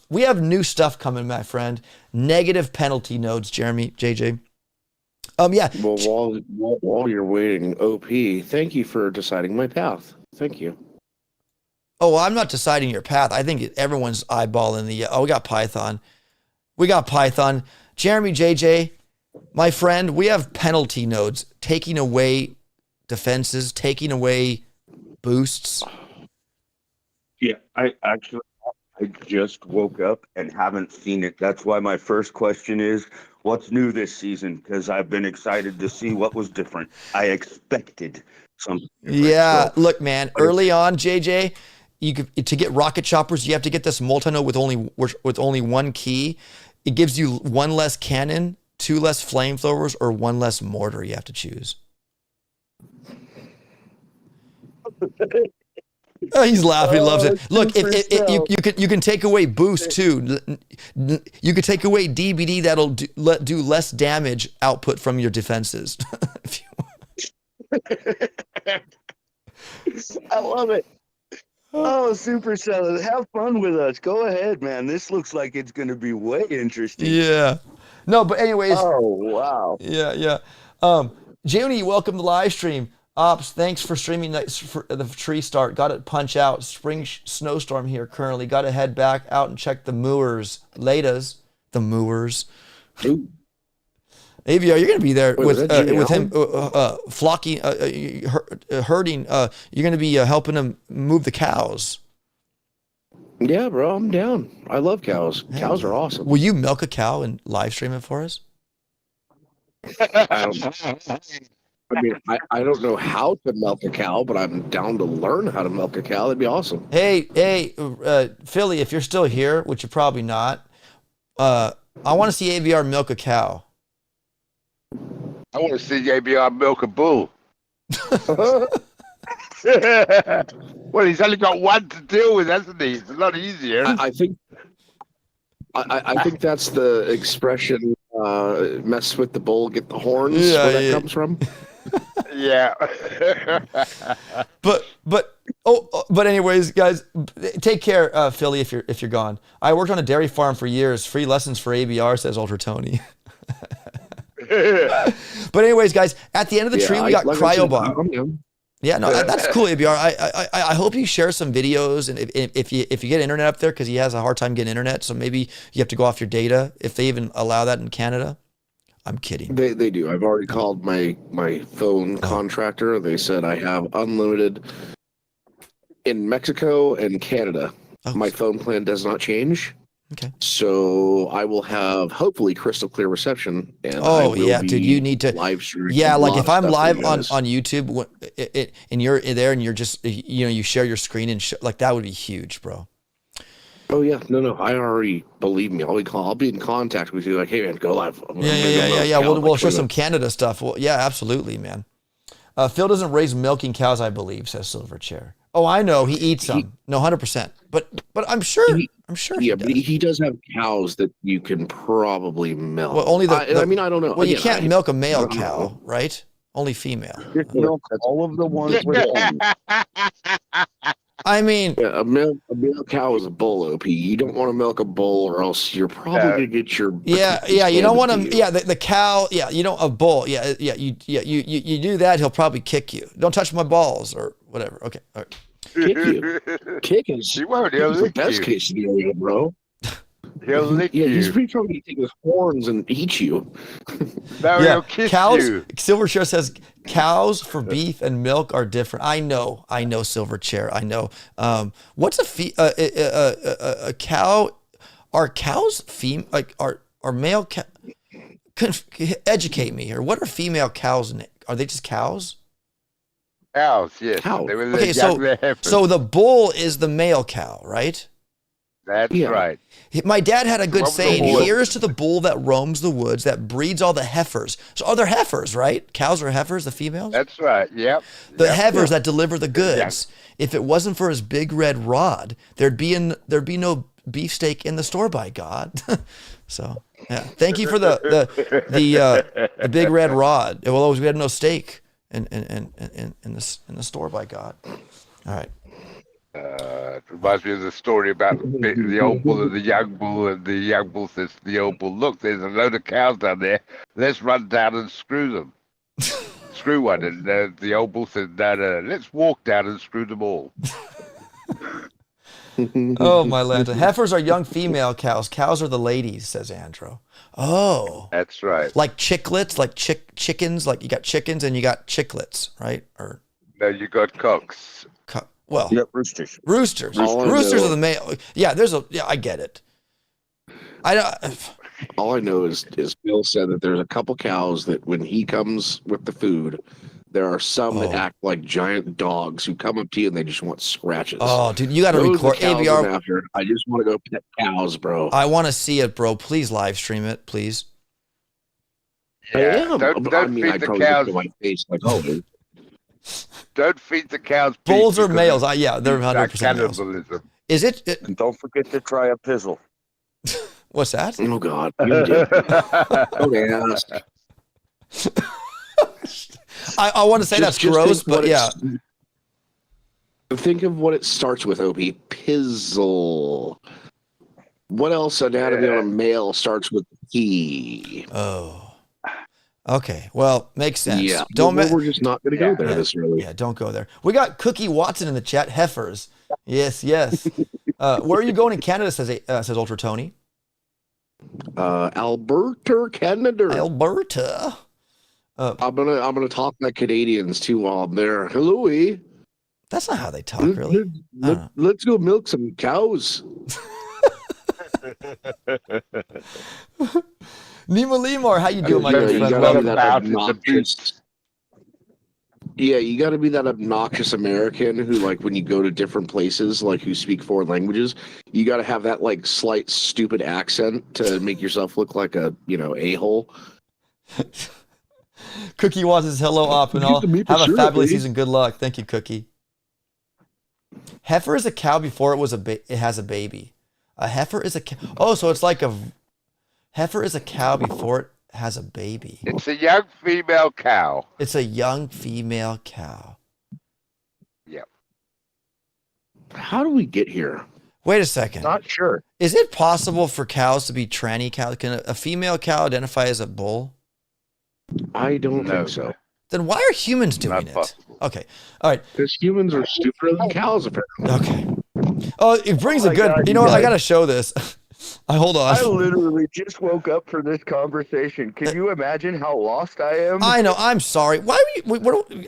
We have new stuff coming, my friend. Negative penalty nodes, Jeremy, JJ. Yeah. Well, while you're waiting, OP, thank you for deciding my path. Thank you. Oh, well, I'm not deciding your path. I think everyone's eyeballing the. We got Python. Jeremy, JJ, my friend, we have penalty nodes taking away defenses, taking away boosts. Yeah, I just woke up and haven't seen it. That's why my first question is, what's new this season? Because I've been excited to see what was different. I expected something different. Yeah, look, man, early on, JJ, to get rocket choppers, you have to get this multi-node with only one key. It gives you 1 less cannon, 2 less flamethrowers, or 1 less mortar you have to choose. Oh, he's laughing. He loves it. Look, if you can take away boost too. You could take away DBD that'll do less damage output from your defenses. If you I love it. Oh, Supercell, have fun with us. Go ahead, man. This looks like it's going to be way interesting. Yeah. No, but anyways. Oh, wow. Yeah. Juni, welcome to the live stream. Ops, thanks for streaming for the tree start. Got it punch out. Spring snowstorm here currently. Got to head back out and check the moors. Latas. The moors. Ooh. Avia, you're going to be there with him flocking, herding. You're going to be helping him move the cows. Yeah, bro, I'm down. I love cows. Cows are awesome. Will you milk a cow and live stream it for us? I don't know how to milk a cow, but I'm down to learn how to milk a cow. That'd be awesome. Hey, Philly, if you're still here, which you're probably not, I want to see AVR milk a cow. I want to see ABR milk a bull. Well, he's only got one to deal with, hasn't he? It's a lot easier. I think that's the expression. Mess with the bull, get the horns. Yeah, where that yeah. comes from. Yeah. But anyways, guys, take care, Philly, if you're gone. I worked on a dairy farm for years. Free lessons for ABR, says Ultra Tony. But anyways, guys, at the end of the tree, we got Cryobot. Yeah, no, that's cool, ABR. I hope you share some videos, and if you get internet up there, because he has a hard time getting internet, so maybe you have to go off your data, if they even allow that in Canada. I'm kidding. They do. I've already called my phone contractor. They said I have unlimited in Mexico and Canada. Oh. My phone plan does not change. Okay. So I will have hopefully crystal clear reception. And Oh yeah, dude, you need to live stream. Yeah, like if I'm live on YouTube, and you're there, and you're just you share your screen and like that would be huge, bro. Oh yeah, no. I already believe me. I'll be in contact with you. Like, hey man, go live. Yeah. We'll show some Canada stuff. Well, yeah, absolutely, man. Phil doesn't raise milking cows, I believe, says Silverchair. Oh, I know he eats them. No, 100%. But I'm sure. Yeah, but he does have cows that you can probably milk. Well, only I mean, I don't know. Well, you can't milk a male cow, right? Only female. Milk all of the ones with I mean, yeah, a male cow is a bull, OP. You don't want to milk a bull, or else you're probably gonna get your you don't want to. Yeah, the cow. Yeah, you don't a bull. Yeah. You do that, he'll probably kick you. Don't touch my balls or whatever. Okay, all right. Kick you. Kick is the best case scenario, bro. He'll lick you. He's pretty probably gonna take his horns and eat you. No, he'll kiss cows. you. Silverchair says cows for beef and milk are different. I know, Silverchair. I know. What's a cow? Are cows are male cow? Educate me. Or what are female cows? Are they just cows? Cows, yes. Cows. They were Okay, so the bull is the male cow, right? That's right. My dad had a good Roam the saying, woods. here's to the bull that roams the woods, that breeds all the heifers. So they're heifers, right? Cows are heifers, the females? That's right. Yep. The heifers that deliver the goods. If it wasn't for his big red rod, there'd be no beefsteak in the store, by God. So, yeah. Thank you for the big red rod. Well, we had no steak in the store, by God. All right. It reminds me of the story about the old bull and the young bull, and the young bull says to the old bull, "Look, there's a load of cows down there. Let's run down and screw them. Screw one." And the old bull said, "No, let's walk down and screw them all." Oh, my Lanta. Heifers are young female cows. Cows are the ladies, says Andrew. Oh. That's right. Like chicklets, like chickens, like you got chickens and you got chicklets, right? Or No, you got cocks. well, Yep, roosters. roosters. All I Roosters know- are the male. Yeah, I get it. All I know is Bill said that there's a couple cows that when he comes with the food, there are some that act like giant dogs who come up to you and they just want scratches. Oh, dude, you got to Those are record the cows I'm ABR. after. I just want to go pet cows, bro. I want to see it, bro. Please live stream it, please. I am. Don't I mean, feed I'd the probably cows. look at my face like, oh, dude. Don't feed the cows. beef Bulls are because males. it's Yeah, they're 100% males. cannibalism. Is it? And don't forget to try a pizzle. What's that? Oh, God. You did. Okay, I want to say that's just gross, think what but yeah. Think of what it starts with, OP. Pizzle. What else anatomy on a male starts with P? Oh. Okay. Well, makes sense. Yeah. Don't we're just not going to go there this early. Yeah, don't go there. We got Cookie Watson in the chat. Heifers. Yes. Where are you going in Canada? Says Ultra Tony. Alberta, Canada. Alberta. I'm gonna talk like Canadians too while I'm there. Hello, That's not how they talk, really. Let's go milk some cows. Nima Lemar, how you doing, my Yeah, good you friend? gotta Welcome. be that obnoxious. Yeah, you got to be that obnoxious American who, like, when you go to different places, like, who speak foreign languages, you got to have that, like, slight stupid accent to make yourself look like a, a-hole. Cookie Watson says hello, up, and all. Use the meat for Have a sure, fabulous please. season. Good luck. Thank you, Cookie. Heifer is a cow before it has a baby. A heifer is a cow. Oh, so it's like a heifer is a cow before it has a baby. It's a young female cow. It's a young female cow. Yep. How do we get here? Wait a second. Not sure. Is it possible for cows to be tranny cows? Can a female cow identify as a bull? I don't No. think so. Then why are humans doing Not it? possible. Okay. All right. Because humans are stupider than cows, apparently. Okay. Oh, it brings Oh a my good. God, You know what? I guys. gotta show this. Hold on. I literally just woke up for this conversation. Can you imagine how lost I am? I know. I'm sorry. Why?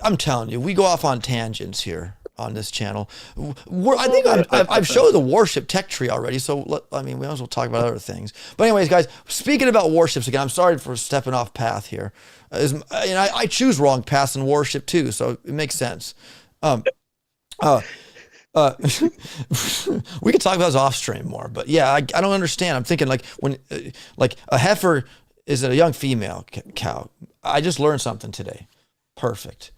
I'm telling you, we go off on tangents here on this channel. I think I've showed the Warship tech tree already. So we might as well talk about other things. But anyways, guys, speaking about warships again, I'm sorry for stepping off path here. I choose wrong paths in Warship too, so it makes sense. We could talk about this off stream more, but yeah, I don't understand. I'm thinking like when like a heifer is a young female cow. I just learned something today. Perfect.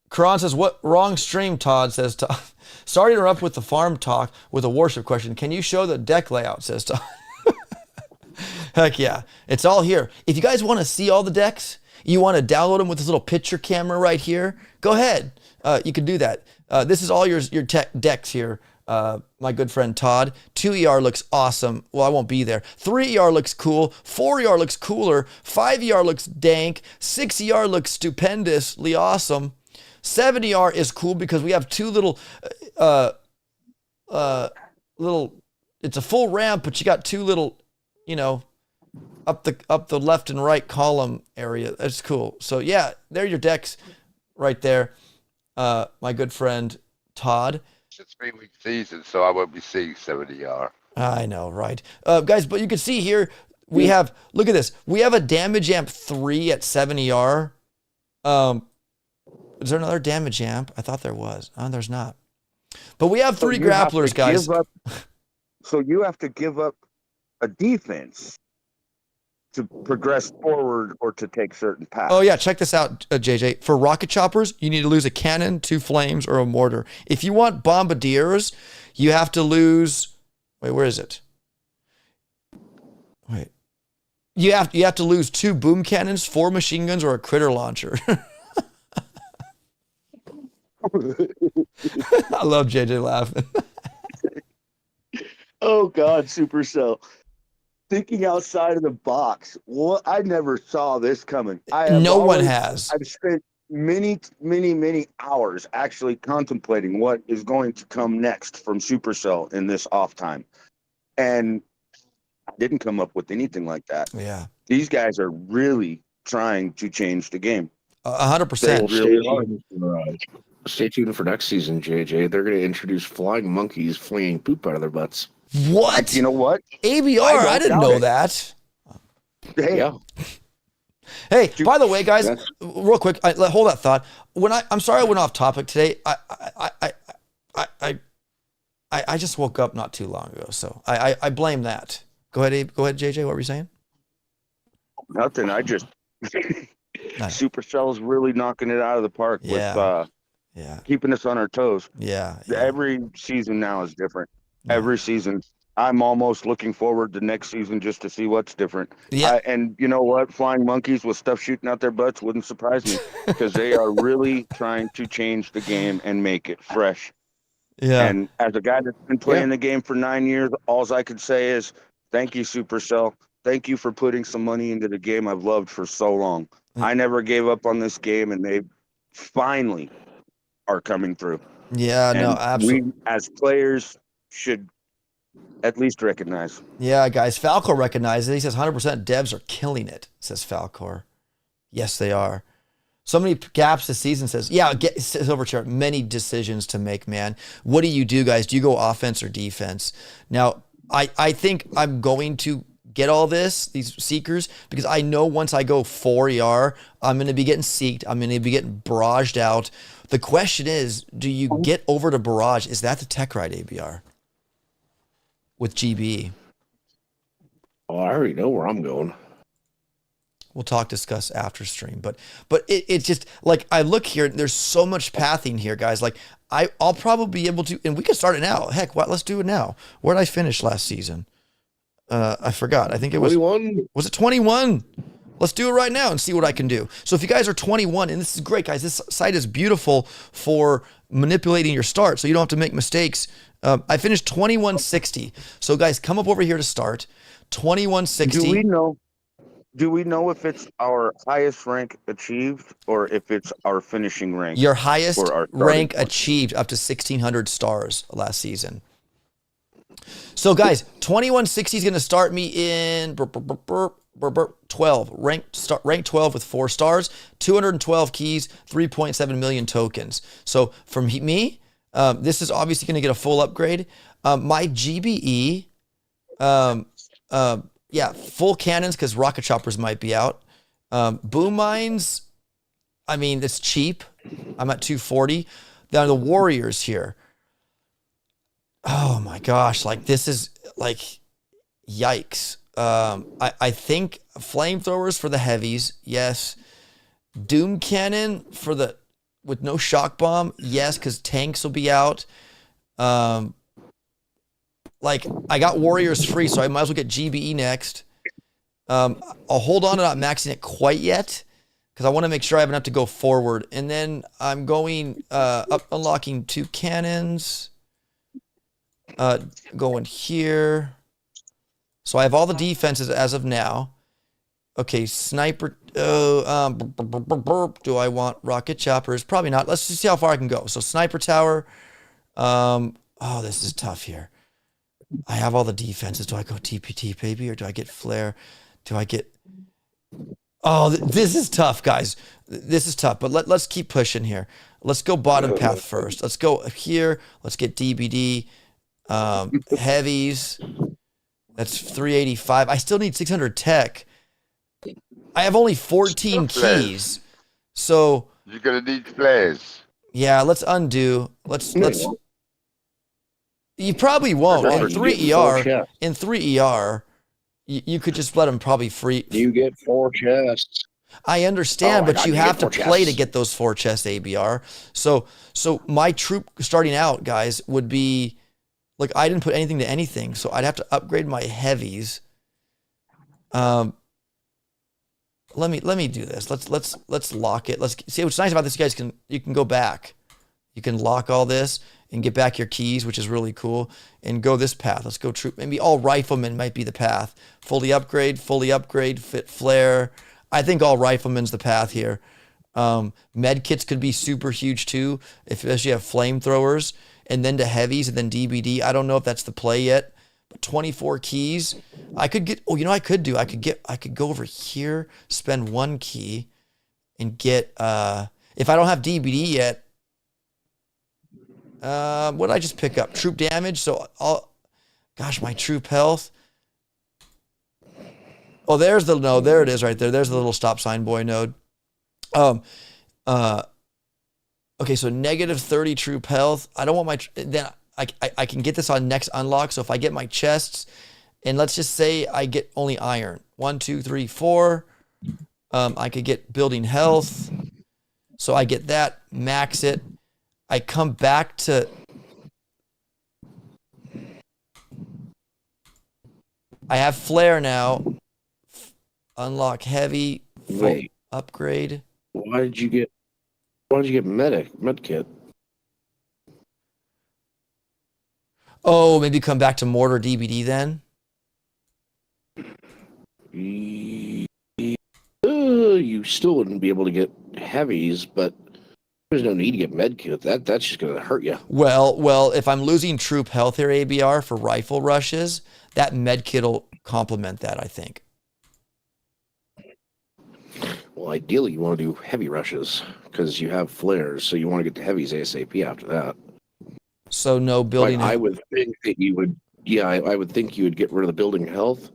Karan says, what wrong stream, Todd says. Todd. Sorry to interrupt with the farm talk with a Warship question. Can you show the deck layout, says Todd. Heck yeah. It's all here. If you guys want to see all the decks, you want to download them with this little picture camera right here, go ahead. You can do that. This is all your tech decks here, my good friend Todd. 2ER looks awesome. Well, I won't be there. 3ER looks cool. 4ER looks cooler. 5ER looks dank. 6ER looks stupendously awesome. 7ER is cool because we have two little, it's a full ramp, but you got two little, up the left and right column area. That's cool. So yeah, there are your decks right there. My good friend Todd. It's a 3-week season, so I won't be seeing 70R. I know, right? Guys, but you can see here, we have, look at this. We have a damage amp 3 at 7ER. Is there another damage amp? I thought there was. Oh, there's not. But we have 3 grapplers, guys. So you have to give up a defense to progress forward or to take certain paths. Oh yeah, check this out, JJ. For rocket choppers, you need to lose a cannon, 2 flames, or a mortar. If you want bombardiers, you have to lose. Wait, where is it? Wait, you have to lose 2 boom cannons, 4 machine guns, or a critter launcher. I love JJ laughing. Oh God, Supercell. Thinking outside of the box. What? I never saw this coming. No one has. I've spent many hours actually contemplating what is going to come next from Supercell in this off time. And I didn't come up with anything like that. Yeah. These guys are really trying to change the game. 100%. Stay tuned for next season, JJ. They're going to introduce flying monkeys flinging poop out of their butts. What? You know what? ABR, I didn't know that. Hey, Yeah. Hey, by the way, guys, real quick, hold that thought. I'm sorry I went off topic today. I just woke up not too long ago, so I blame that. Go ahead, JJ. What were you saying? nothing. I just Nice. Supercell's really knocking it out of the park with keeping us on our toes. Yeah. Every season now is different. Every season. I'm almost looking forward to next season just to see what's different. Yeah. And you know what? Flying monkeys with stuff shooting out their butts wouldn't surprise me because they are really trying to change the game and make it fresh. Yeah. And as a guy that's been playing the game for 9 years, all I could say is thank you, Supercell. Thank you for putting some money into the game I've loved for so long. I never gave up on this game, and they finally are coming through. Yeah, And no, absolutely. we, as players, should at least recognize. Yeah, guys, Falcor recognizes it. He says 100% devs are killing it, says Falcor. Yes, they are. So many gaps this season, says. Yeah, Silverchair, many decisions to make, man. What do you do, guys? Do you go offense or defense? Now, I think I'm going to get all these seekers, because I know once I go 4 ER, I'm going to be getting seeked. I'm going to be getting barraged out. The question is, do you get over to barrage? Is that the tech ride, ABR? With GB. Oh, I already know where I'm going. we'll discuss after stream. But it's just like I look here. There's so much pathing here, guys. Like I'll probably be able to, and we can start it now. Heck, what? Let's do it now. Where did I finish last season? I forgot. I think it was 21. Was it 21? Let's do it right now and see what I can do. So if you guys are 21, and this is great, guys, this site is beautiful for manipulating your start, so you don't have to make mistakes. I finished 2160. So guys, come up over here to start. 2160. Do we know if it's our highest rank achieved or if it's our finishing rank? Your highest for our rank point? achieved up to 1600 stars last season. So guys, 2160 is going to start me in 12. Rank 12 with 4 stars, 212 keys, 3.7 million tokens. So from me, this is obviously going to get a full upgrade. My GBE, yeah, full cannons because rocket choppers might be out. Boom mines, I mean, it's cheap. I'm at 240. Now the warriors here. Oh my gosh, like this is like yikes. I think flamethrowers for the heavies, yes. Doom cannon for the with no shock bomb, yes, because tanks will be out. Like I got warriors free, so I might as well get GBE next. I'll hold on to not maxing it quite yet because I want to make sure I have enough to go forward. And then I'm going unlocking 2 cannons. Going here. So I have all the defenses as of now. Okay, sniper. Do I want rocket choppers? Probably not. Let's just see how far I can go. So sniper tower. Oh, this is tough here. I have all the defenses. Do I go TPT, baby, or do I get flare? Do I get... Oh, this is tough, guys. This is tough, but let's keep pushing here. Let's go bottom path first. Let's go here. Let's get DBD. Heavies. That's 385. I still need 600 tech. I have only 14 keys. So... You're going to need flares. Yeah, let's undo. Let's... You probably won't. In 3 ER, you could just let them probably free. You get 4 chests. I understand, but you have to play chests. to get those 4 chests ABR. So my troop starting out, guys, would be like I didn't put anything to anything, so I'd have to upgrade my heavies. Let me do this. Let's lock it. Let's see what's nice about this. You can go back. You can lock all this and get back your keys, which is really cool, and go this path. Let's go troop. Maybe all riflemen might be the path. Fully upgrade, fit flare. I think all riflemen's the path here. Med kits could be super huge too, especially have flamethrowers, and then to heavies and then DBD. I don't know if that's the play yet, but 24 keys. I could get, I could go over here, spend 1 key and get, if I don't have DBD yet, what did I just pick up? Troop damage. So my troop health. Oh, there it is right there. There's the little stop sign boy node. Okay, so negative 30 troop health. I don't want my, then I can get this on next unlock. So if I get my chests, and let's just say I get only iron. 1, 2, 3, 4. I could get building health. So I get that, max it. I come back to... I have flare now. Unlock heavy. Wait. Upgrade. Why did you get med kit? Oh, maybe come back to mortar DBD then? You still wouldn't be able to get heavies, but there's no need to get med kit. That's just going to hurt you. Well, if I'm losing troop health here, ABR, for rifle rushes, that med kit will complement that, I think. Well, ideally, you want to do heavy rushes because you have flares, so you want to get the heavies ASAP after that. So no building. I would think that you would. Yeah, I would think you would get rid of the building health,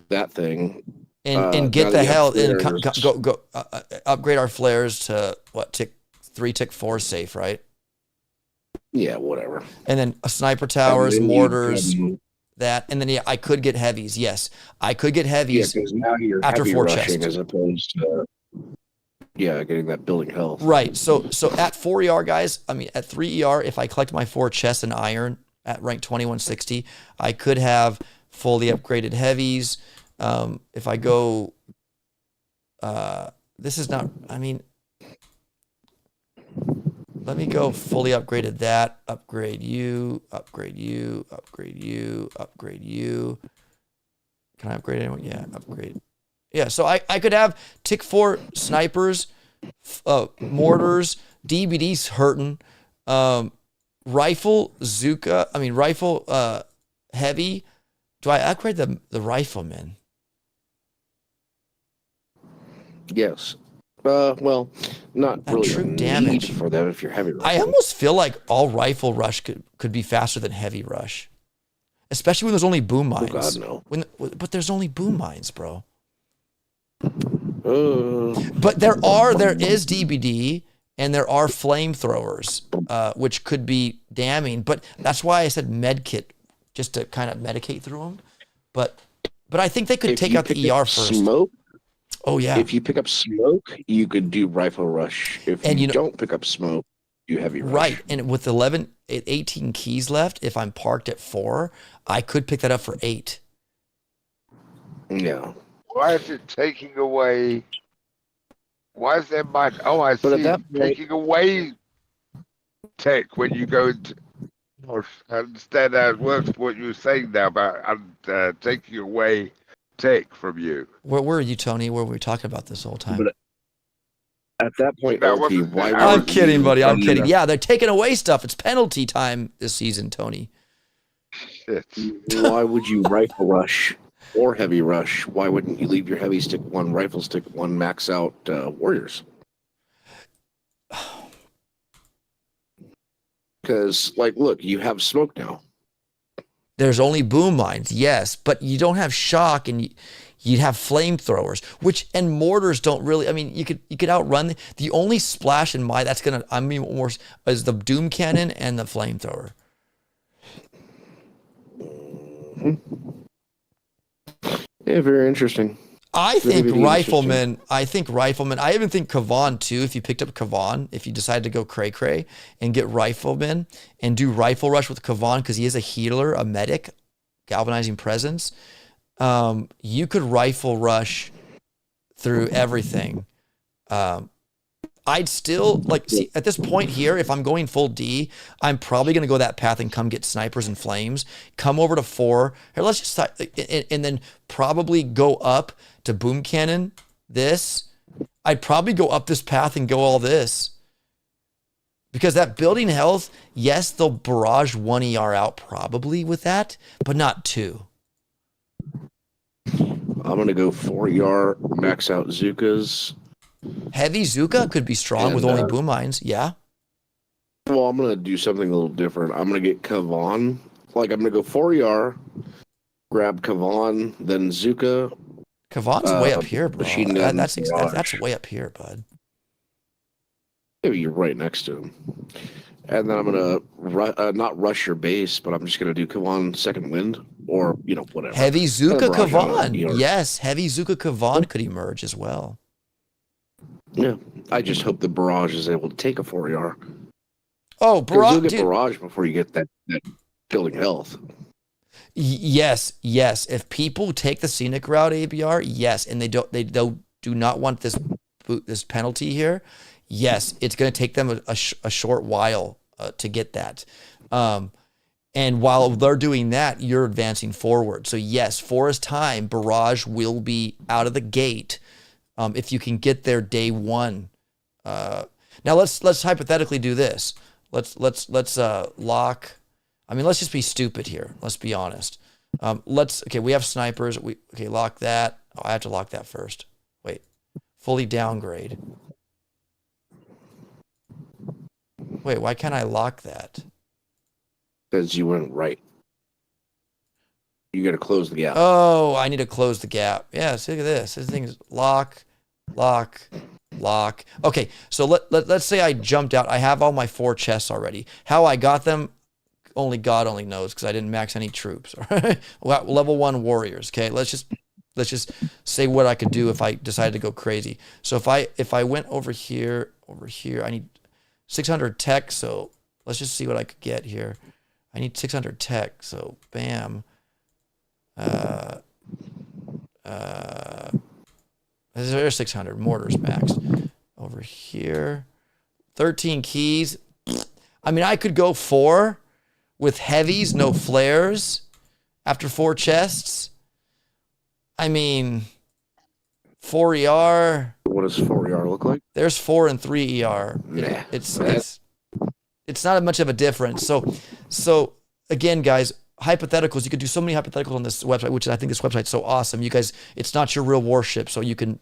that thing, and get the health and go upgrade our flares to what tick 3, tick 4 safe, right? Yeah, whatever. And then sniper towers, mortars, that, and then yeah, I could get heavies. Yes, I could get Yeah, heavies because now you're after heavy 4 rushing chest. as opposed to getting that building health. Right. So at 4 ER, guys, I mean, at 3 ER, if I collect my 4 chests and iron at rank 2160, I could have fully upgraded heavies. If I go, this is not, I mean, let me go fully upgraded that, upgrade you, upgrade you, upgrade you, upgrade you. Can I upgrade anyone? Yeah, upgrade. Yeah, so I could have tick 4 snipers, mortars, DBD's hurting, rifle, rifle heavy. Do I upgrade the riflemen? Yes. Well, not At really true a need damage. for them if you're heavy rushing. I almost feel like all rifle rush could be faster than heavy rush, especially when there's only boom mines. Oh God, no. But there's only boom mines, bro. Uh, But there is DBD and there are flamethrowers, which could be damning. But that's why I said medkit, just to kind of medicate through them. But I think they could if take you out the pick ER up first. Smoke, Oh yeah. if you pick up smoke, you could do rifle rush. If And you don't pick up smoke, you heavy rush. Right. And with 18 keys left, if I'm parked at 4, I could pick that up for 8. Yeah. Why is it taking away? Why is there my? Oh, I But at see. that point- Taking away tech when you go into. I understand how it works. What you were saying now about taking away tech from you. Where were you, Tony? Where were we talking about this whole time? But at that point, That LP, wasn't- why I I'm would kidding, you buddy. I'm run kidding. the- Yeah, they're taking away stuff. It's penalty time this season, Tony. Shit. Why would you rifle rush or heavy rush? Why wouldn't you leave your heavy stick 1, rifle stick 1, max out warriors? Because, like, look, you have smoke now. There's only boom mines, yes, but you don't have shock, and you'd have flamethrowers, and mortars don't really. I mean, you could outrun the only splash in my that's gonna. I mean, more is the doom cannon and the flamethrower. Yeah, very interesting. I think Very riflemen. I even think Kavan too. If you picked up Kavan, if you decided to go cray and get riflemen and do rifle rush with Kavan because he is a healer, a medic, galvanizing presence, you could rifle rush through everything. I'd still see at this point here, if I'm going full D, I'm probably going to go that path and come get snipers and flames, come over to 4. Here, let's just, and then probably go up to boom cannon. I'd probably go up this path and go all this. Because that building health, yes, they'll barrage 1 ER out probably with that, but not 2. I'm going to go 4 ER, max out Zukas. Heavy Zuka could be strong with only boom mines. Yeah. Well, I'm going to do something a little different. I'm going to get Kavan. Like, I'm going to go 4 ER, grab Kavan, then Zuka. Kavan's way up here, bro. machine gun That's barrage. way up here, bud. Maybe you're right next to him. And then I'm going to not rush your base, but I'm just going to do Kavan second wind or, whatever. Heavy Zuka barrage on Kavan. it, Yes, heavy Zuka Kavan could emerge as well. Yeah. I just hope the barrage is able to take a 4 ER. Oh, Because you'll dude. get barrage before you get that building health. Yes. If people take the scenic route, ABR, yes, and they do not want this penalty here. Yes, it's going to take them a short while to get that. And while they're doing that, you're advancing forward. So yes, Forest Time barrage will be out of the gate if you can get there day 1. Now let's hypothetically do this. Let's lock. I mean, let's just be stupid here. Let's be honest. We have snipers. Lock that. Oh, I have to lock that first. Wait, fully downgrade. Wait, why can't I lock that? Because you went right. You got to close the gap. Oh, I need to close the gap. Yeah, see, look at this. This thing is lock. Okay, so let's say I jumped out. I have all my 4 chests already. How I got them, only God only knows because I didn't max any troops. Level 1 warriors. Okay, let's just say what I could do if I decided to go crazy. So if I went over here, I need 600 tech. So let's just see what I could get here. I need 600 tech. So bam. There's 600 mortars max. Over here, 13 keys. I mean, I could go 4 with heavies, no flares, after 4 chests. I mean, 4 ER. What does 4 ER look like? There's 4 and 3 ER. Nah, It's not much of a difference. So again, guys, hypotheticals. You could do so many hypotheticals on this website, which I think this website's so awesome. You guys, it's not your real warship, so you can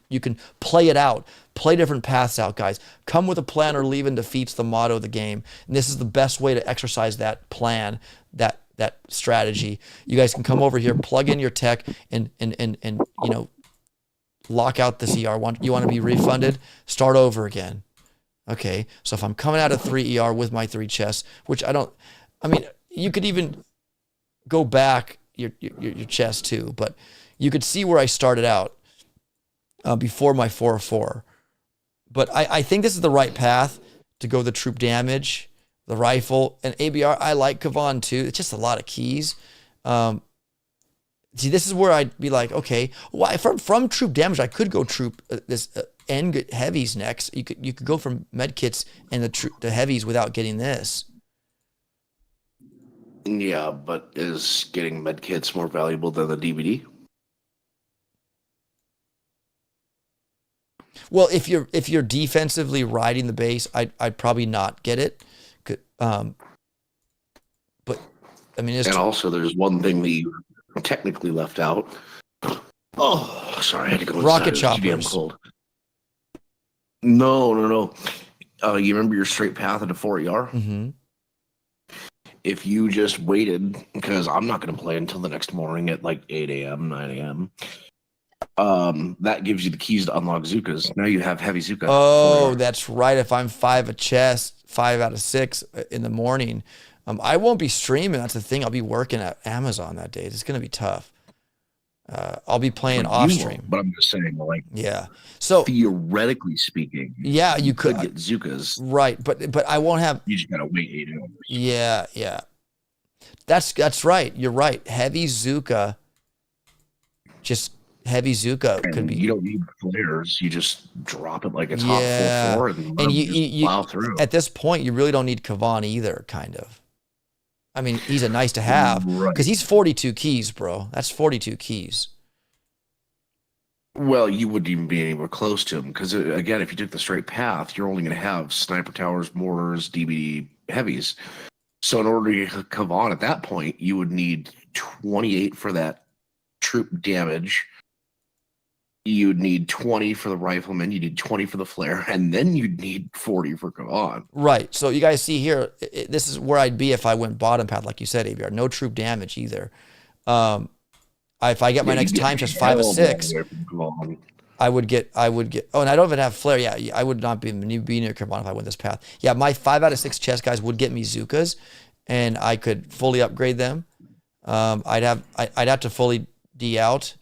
play it out, play different paths out, guys. Come with a plan or leave in defeats the motto of the game. And this is the best way to exercise that plan, that strategy. You guys can come over here, plug in your tech, and lock out this ER. You want to be refunded? Start over again. Okay, so if I'm coming out of 3 ER with my 3 chests, which you could even go back your chest too, but you could see where I started out before my 404. But I think this is the right path to go the troop damage, the rifle, and ABR. I like Kavan too. It's just a lot of keys. See, this is where I'd be like, okay, why from troop damage I could go troop end heavies next. You could go from med kits and the heavies without getting this. Yeah, but is getting med kits more valuable than the DVD? Well, if you're defensively riding the base, I'd probably not get it. But I mean, and also there's one thing that you technically left out. Oh, sorry, I had to go inside. Rocket It was choppers. too damn cold. No. You remember your straight path into 4 ER? Mm-hmm. If you just waited, because I'm not going to play until the next morning at like 8 a.m., 9 a.m., that gives you the keys to unlock Zukas. Now you have heavy Zuka. Oh, that's right. If I'm 5 a chest, 5 out of 6 in the morning, I won't be streaming. That's the thing. I'll be working at Amazon that day. It's going to be tough. I'll be playing off stream. But I'm just saying, like, yeah. So theoretically speaking, yeah, you could get Zukas. Right, but I won't have. You just gotta wait 8 hours. Yeah. That's right. You're right. Heavy Zuka. Just heavy Zuka could be. You don't need flares. You just drop it like it's hot 4-4 and you plow through. At this point, you really don't need Kavan either, kind of. I mean, he's a nice to have because he's 42 keys, bro. That's 42 keys. Well, you wouldn't even be anywhere close to him because, again, if you took the straight path, you're only going to have sniper towers, mortars, DBD, heavies. So in order to come on at that point, you would need 28 for that troop damage. You'd need 20 for the rifleman. You need 20 for the flare, and then you'd need 40 for Kavan. Right. So you guys see here, this is where I'd be if I went bottom path, like you said, ABR. No troop damage either. If I get my next time chest 5 or 6, I would get. Oh, and I don't even have flare. Yeah, I would not be near Kavan if I went this path. Yeah, my 5 out of 6 chest guys would get me Zukas, and I could fully upgrade them. I'd have to fully D out.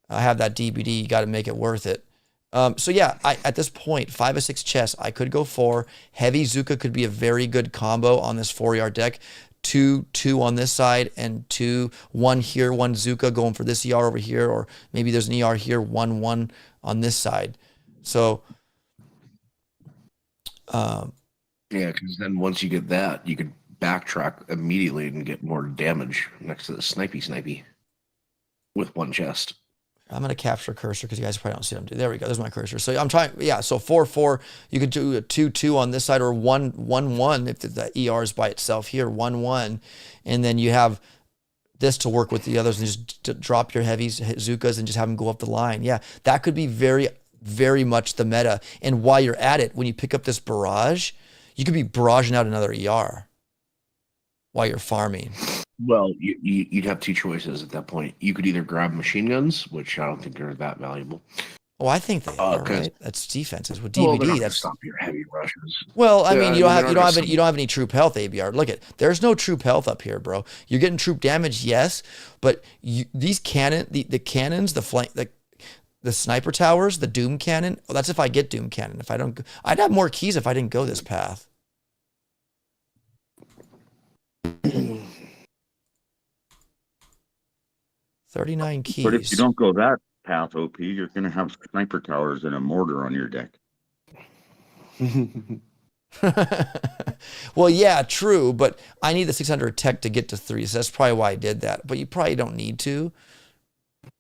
I have that DBD. You got to make it worth it. So yeah, at this point, 5 or 6 chests, I could go 4. Heavy Zuka could be a very good combo on this 4 ER deck. 2 on this side and 1 here, 1 Zuka going for this ER over here, or maybe there's an ER here, 1 on this side. So yeah, because then once you get that, you could backtrack immediately and get more damage next to the snipey with 1 chest. I'm going to capture a cursor because you guys probably don't see what I'm doing. There we go. There's my cursor. So I'm trying, yeah, so 4-4, you could do a 2-2 on this side or 1-1 if the ER is by itself here, 1-1. And then you have this to work with the others and just drop your heavies, Zukas, and just have them go up the line. Yeah, that could be very, very much the meta. And while you're at it, when you pick up this barrage, you could be barraging out another ER while you're farming. Well, you'd have 2 choices at that point. You could either grab machine guns, which I don't think are that valuable, Oh, I think they are, 'cause- right? That's defenses with Well, they're not DVD. gonna That's stop your heavy rushes. well, I Yeah, mean, I you don't mean, have they're you not don't have gonna any, you don't have any troop health, ABR. Look at there's no troop health up here, bro. You're getting troop damage, yes, but these the cannons, the flank, the sniper towers, the Doom cannon. Oh, that's if I get Doom cannon. If I don't, I'd have more keys if I didn't go this path. 39 keys. But if you don't go that path, OP, you're going to have sniper towers and a mortar on your deck. Well, yeah, true, but I need the 600 tech to get to 3, so that's probably why I did that. But you probably don't need to.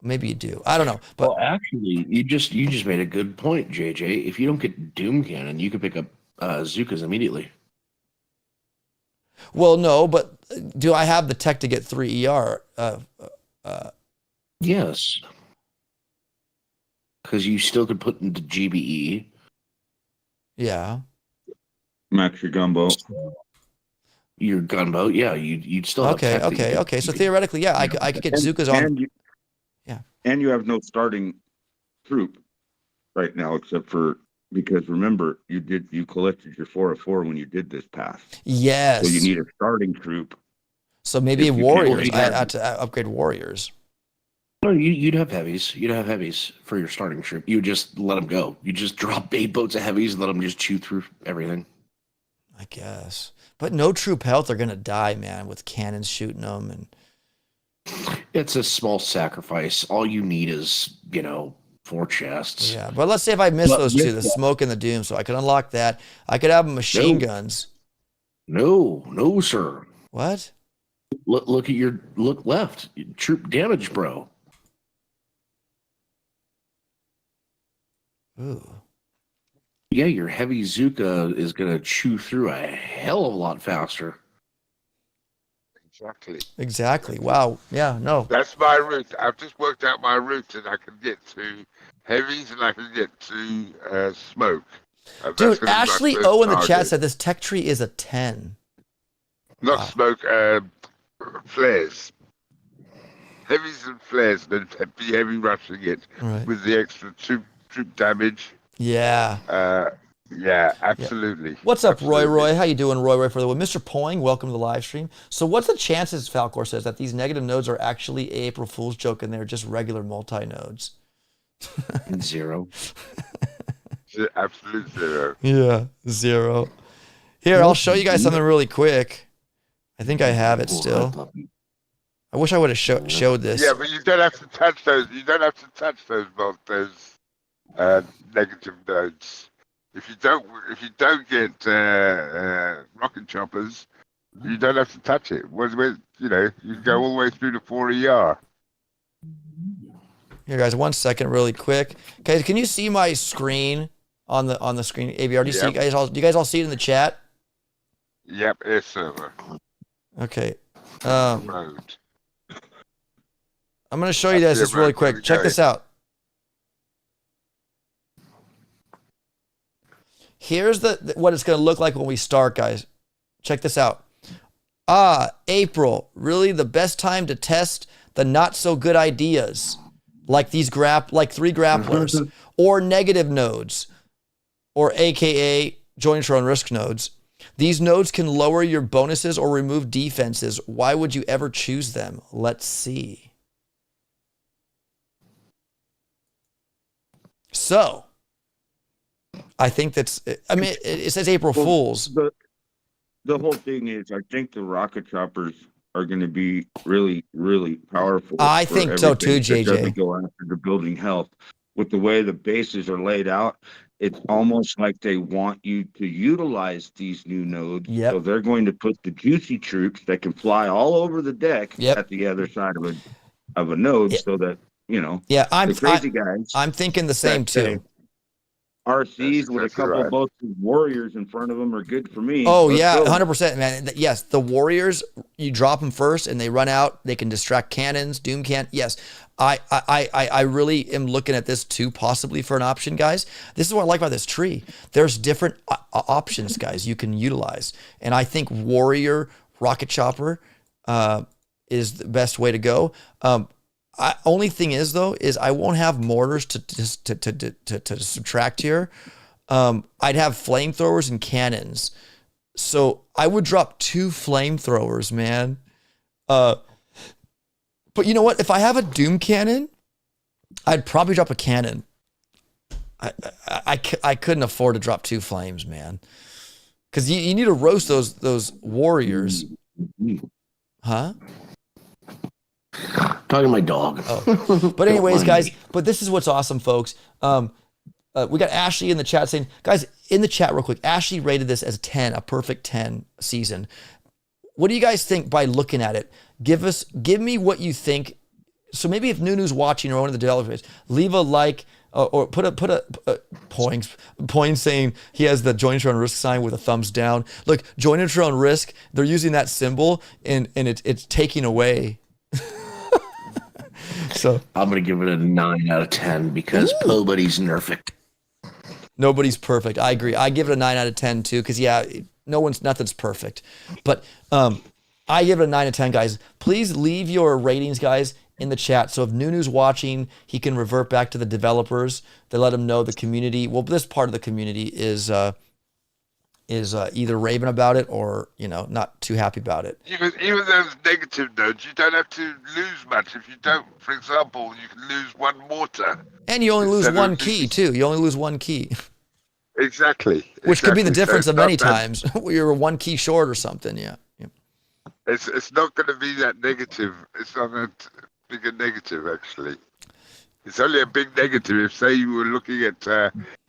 Maybe you do. I don't know. But Well, actually, you just made a good point, JJ. If you don't get Doom Cannon, you can pick up Zukas immediately. well, no, but do I have the tech to get 3 ER? Yes, because you still could put into GBE. Yeah. Max your gunboat. Your gunboat, yeah, you'd still have tech that you could- Okay. So theoretically, yeah, I could get Zukas on. And you have no starting troop right now, except for because remember you collected your 4 of 4 when you did this path. Yes. So you need a starting troop. So maybe if you warriors. can't- I had to upgrade warriors. No, you'd have heavies. You'd have heavies for your starting troop. You would just let them go. You just drop 8 boats of heavies and let them just chew through everything. I guess. But no troop health are gonna die, man, with cannons shooting them and. It's a small sacrifice. All you need is, 4 chests. Yeah, but let's say if I miss Well, those yes, two, the smoke and the doom, so I could unlock that. I could have machine No. guns. No, sir. What? Look left. Troop damage, bro. Ooh. Yeah, your heavy Zuka is gonna chew through a hell of a lot faster. Exactly. Wow. Yeah. No. That's my route. I've just worked out my route, and I can get to heavies, and I can get to smoke. And that's Dude, gonna be my Ashley first O in the chat target. said this tech tree is a 10. Not Wow. smoke, flares. Heavies and flares, then be heavy rushing it Right. with the extra troop damage. Yeah. Yeah, absolutely. What's up, Absolutely. Roy? How you doing, Roy? For the Mr. Poing, welcome to the live stream. So, what's the chances, Falcor says, that these negative nodes are actually a April Fool's joke and they're just regular multi-nodes? 0. Absolute 0. Yeah, 0. Here, I'll show you guys something really quick. I think I have it still. I wish I would have showed this. Yeah, but you don't have to touch those. You don't have to touch those negative nodes. If you don't get rocket choppers, you don't have to touch it. You go all the way through to 4 ER. Here, guys, 1 second, really quick. Okay, can you see my screen on the screen? ABR, do you see Yep. do you guys all see it in the chat? Yep, air server. Okay. Road. I'm going to show you this just really quick. Check this out. Here's what it's going to look like when we start, guys. Check this out. April, really the best time to test the not so good ideas, like these 3 grapplers or negative nodes, or AKA join your own risk nodes. These nodes can lower your bonuses or remove defenses. Why would you ever choose them? Let's see. So, I think it says April Fools. The whole thing is, I think the rocket choppers are going to be really, really powerful. I think so too, everything that JJ. doesn't go after the building health. With the way the bases are laid out, it's almost like they want you to utilize these new nodes. Yep. So they're going to put the juicy troops that can fly all over the deck Yep. at the other side of a node, Yep. so that Yeah, the crazy guys. I'm thinking the same that say too. RCs with a exactly couple right. boats of warriors in front of them are good for me. Oh Let's yeah, go. 100%, man. Yes, the warriors, you drop them first and they run out. They can distract cannons, doom can. Yes, I really am looking at this too, possibly for an option, guys. This is what I like about this tree. There's different options, guys, you can utilize, and I think warrior rocket chopper is the best way to go. only thing is though, is I won't have mortars to subtract here. I'd have flamethrowers and cannons. So I would drop 2 flamethrowers, man. But you know what? If I have a Doom cannon, I'd probably drop a cannon. I couldn't afford to drop 2 flames, man. Because you need to roast those warriors. Huh? Talking to my dog. Oh. But anyways, guys, but this is what's awesome, folks. We got Ashley in the chat saying, guys, in the chat real quick, Ashley rated this as 10, a perfect 10 season. What do you guys think by looking at it? Give me what you think. So maybe if Nunu's watching or one of the developers, leave a like or put a point saying he has the join at your own risk sign with a thumbs down. Look, join at your own risk. They're using that symbol and it's taking away. So I'm gonna give it a 9 out of 10 because nobody's perfect. Nobody's perfect. I agree. I give it a 9 out of 10 too, because nothing's perfect. But I give it a 9 out of 10, guys. Please leave your ratings, guys, in the chat. So if Nunu's watching, he can revert back to the developers. They let him know the community. Well, this part of the community is either raving about it or not too happy about it. Even those negative notes, you don't have to lose much. If you don't, for example, you can lose 1 mortar. And you only lose 1 key too. You only lose 1 key. Exactly. Which could be the difference of many times. You're 1 key short or something. Yeah. It's not going to be that negative. It's not that big a negative, actually. It's only a big negative if, say, you were looking at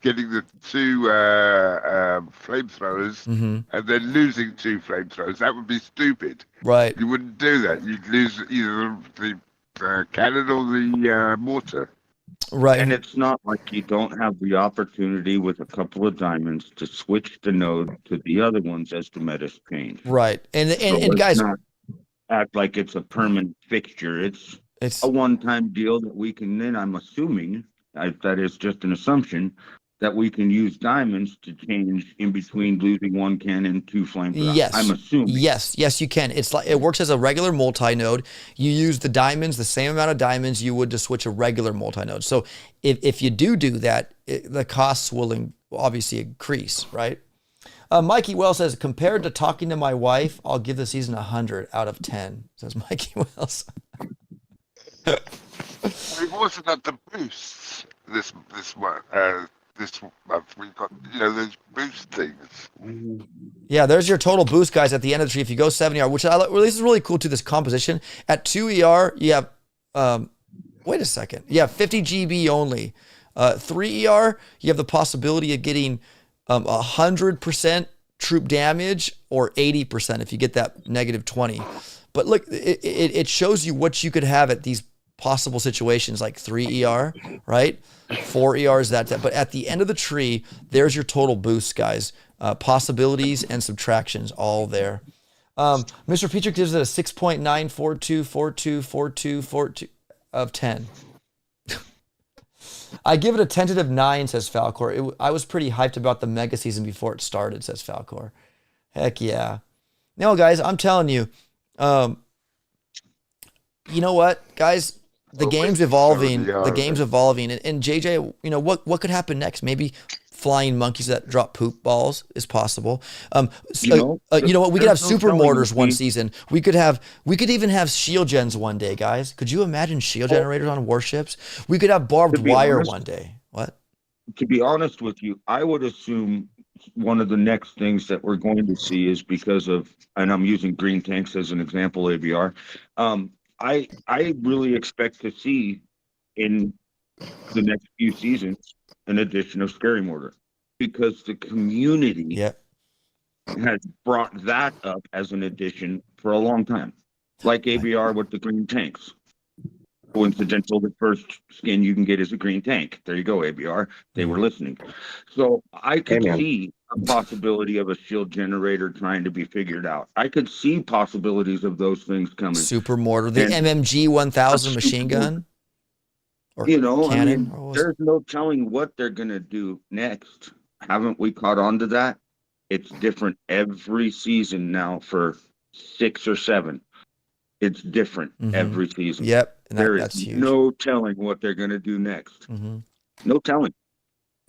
getting the 2 flamethrowers and then losing 2 flamethrowers. That would be stupid. Right. You wouldn't do that. You'd lose either the cannon or the mortar. Right. And it's not like you don't have the opportunity with a couple of diamonds to switch the node to the other ones as the metas change. Right. And So guys, not act like it's a permanent fixture. It's a one-time deal that we can then, I'm assuming, that is just an assumption, that we can use diamonds to change in between losing 1 cannon, 2 flamethrowers. Yes. I'm assuming. Yes, you can. It's like it works as a regular multi-node. You use the diamonds, the same amount of diamonds you would to switch a regular multi-node. So if you do that, the costs will obviously increase, right? Mikey Wells says, compared to talking to my wife, I'll give the season 100 out of 10, says Mikey Wells. We've also got the boosts this month. This month we got those boost things. Yeah, there's your total boost, guys, at the end of the tree. If you go 7 ER, which this is really cool too. This composition at 2 ER, you have wait a second, yeah, 50 GB only. 3 ER, you have the possibility of getting 100% troop damage or 80% if you get that -20. But look, it shows you what you could have at these possible situations like 3 ER, right? 4 ER is that. But at the end of the tree, there's your total boost, guys. Possibilities and subtractions all there. Mr. Petrick gives it a 6.942424242 of 10. I give it a tentative 9, says Falcor. I was pretty hyped about the mega season before it started, says Falcor. Heck yeah. No, guys, I'm telling you, you know what, guys? The game's evolving. The game's evolving. And JJ, what could happen next? Maybe flying monkeys that drop poop balls is possible. You know what? We could have super mortars one season. We could even have shield gens one day, guys. Could you imagine shield generators on warships? We could have barbed wire one day. What? To be honest with you, I would assume one of the next things that we're going to see is because of, and I'm using green tanks as an example, ABR. I really expect to see in the next few seasons an addition of Scary Mortar because the community has brought that up as an addition for a long time, like ABR with the green tanks. Coincidental, the first skin you can get is a green tank. There you go, ABR. They were listening. So I could see a possibility of a shield generator trying to be figured out. I could see possibilities of those things coming. Super mortar, the MMG 1000 machine gun. Or cannon, there's no telling what they're going to do next. Haven't we caught on to that? It's different every season now for 6 or 7. It's different every season. Yep. And There that's is huge. no telling what they're going to do next. Mm-hmm. No telling.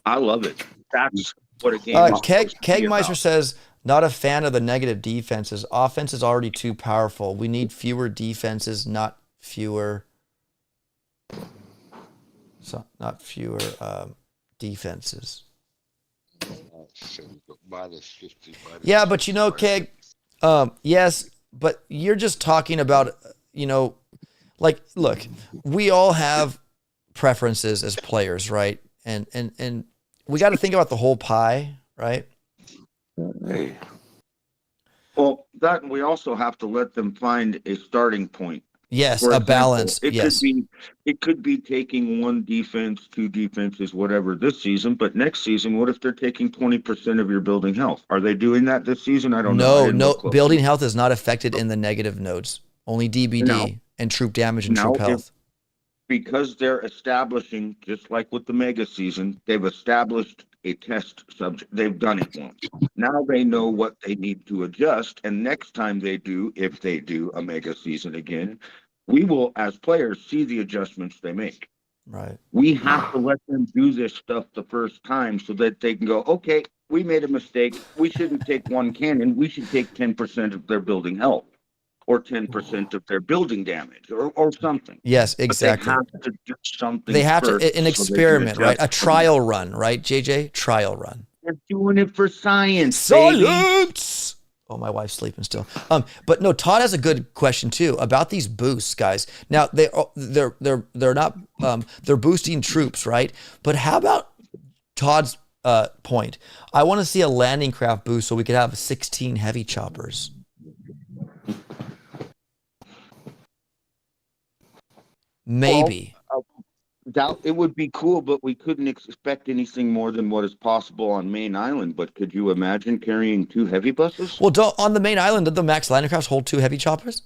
I love it. That's what a game is supposed to be Kegmeister about. says, not a fan of the negative defenses. Offense is already too powerful. We need fewer defenses, not fewer. So not fewer defenses. Yeah, but you know, Keg, yes, but you're just talking about, like, look, we all have preferences as players, right? And we got to think about the whole pie, right? Hey, Well, that we also have to let them find a starting point. Yes, For a example, balance. Yes. It could be taking one defense, two defenses, whatever this season, but next season, what if they're taking 20% of your building health? Are they doing that this season? I don't know. I didn't No, look close. building health is not affected in the negative nodes. Only DBD and troop damage and troop health. Because they're establishing, just like with the mega season, they've established a test subject. They've done it once. Now they know what they need to adjust. And next time they do, if they do a mega season again, we will, as players, see the adjustments they make. Right. We have to let them do this stuff the first time so that they can go, okay, we made a mistake. We shouldn't take one cannon. We should take 10% of their building health or 10% of their building damage or something. Yes, exactly. But they have to do something. They have to, an so experiment, right? A trial run, right, JJ? Trial run. They're doing it for science. Science! Baby. Oh, my wife's sleeping still. But no, Todd has a good question too about these boosts, guys. Now they're not they're boosting troops, right? But how about Todd's point? I want to see a landing craft boost so we could have 16 heavy choppers. Maybe. Well, it would be cool, but we couldn't expect anything more than what is possible on Main Island. But could you imagine carrying 2 heavy buses? Well, on the Main Island, did the Max landing crafts hold 2 heavy choppers?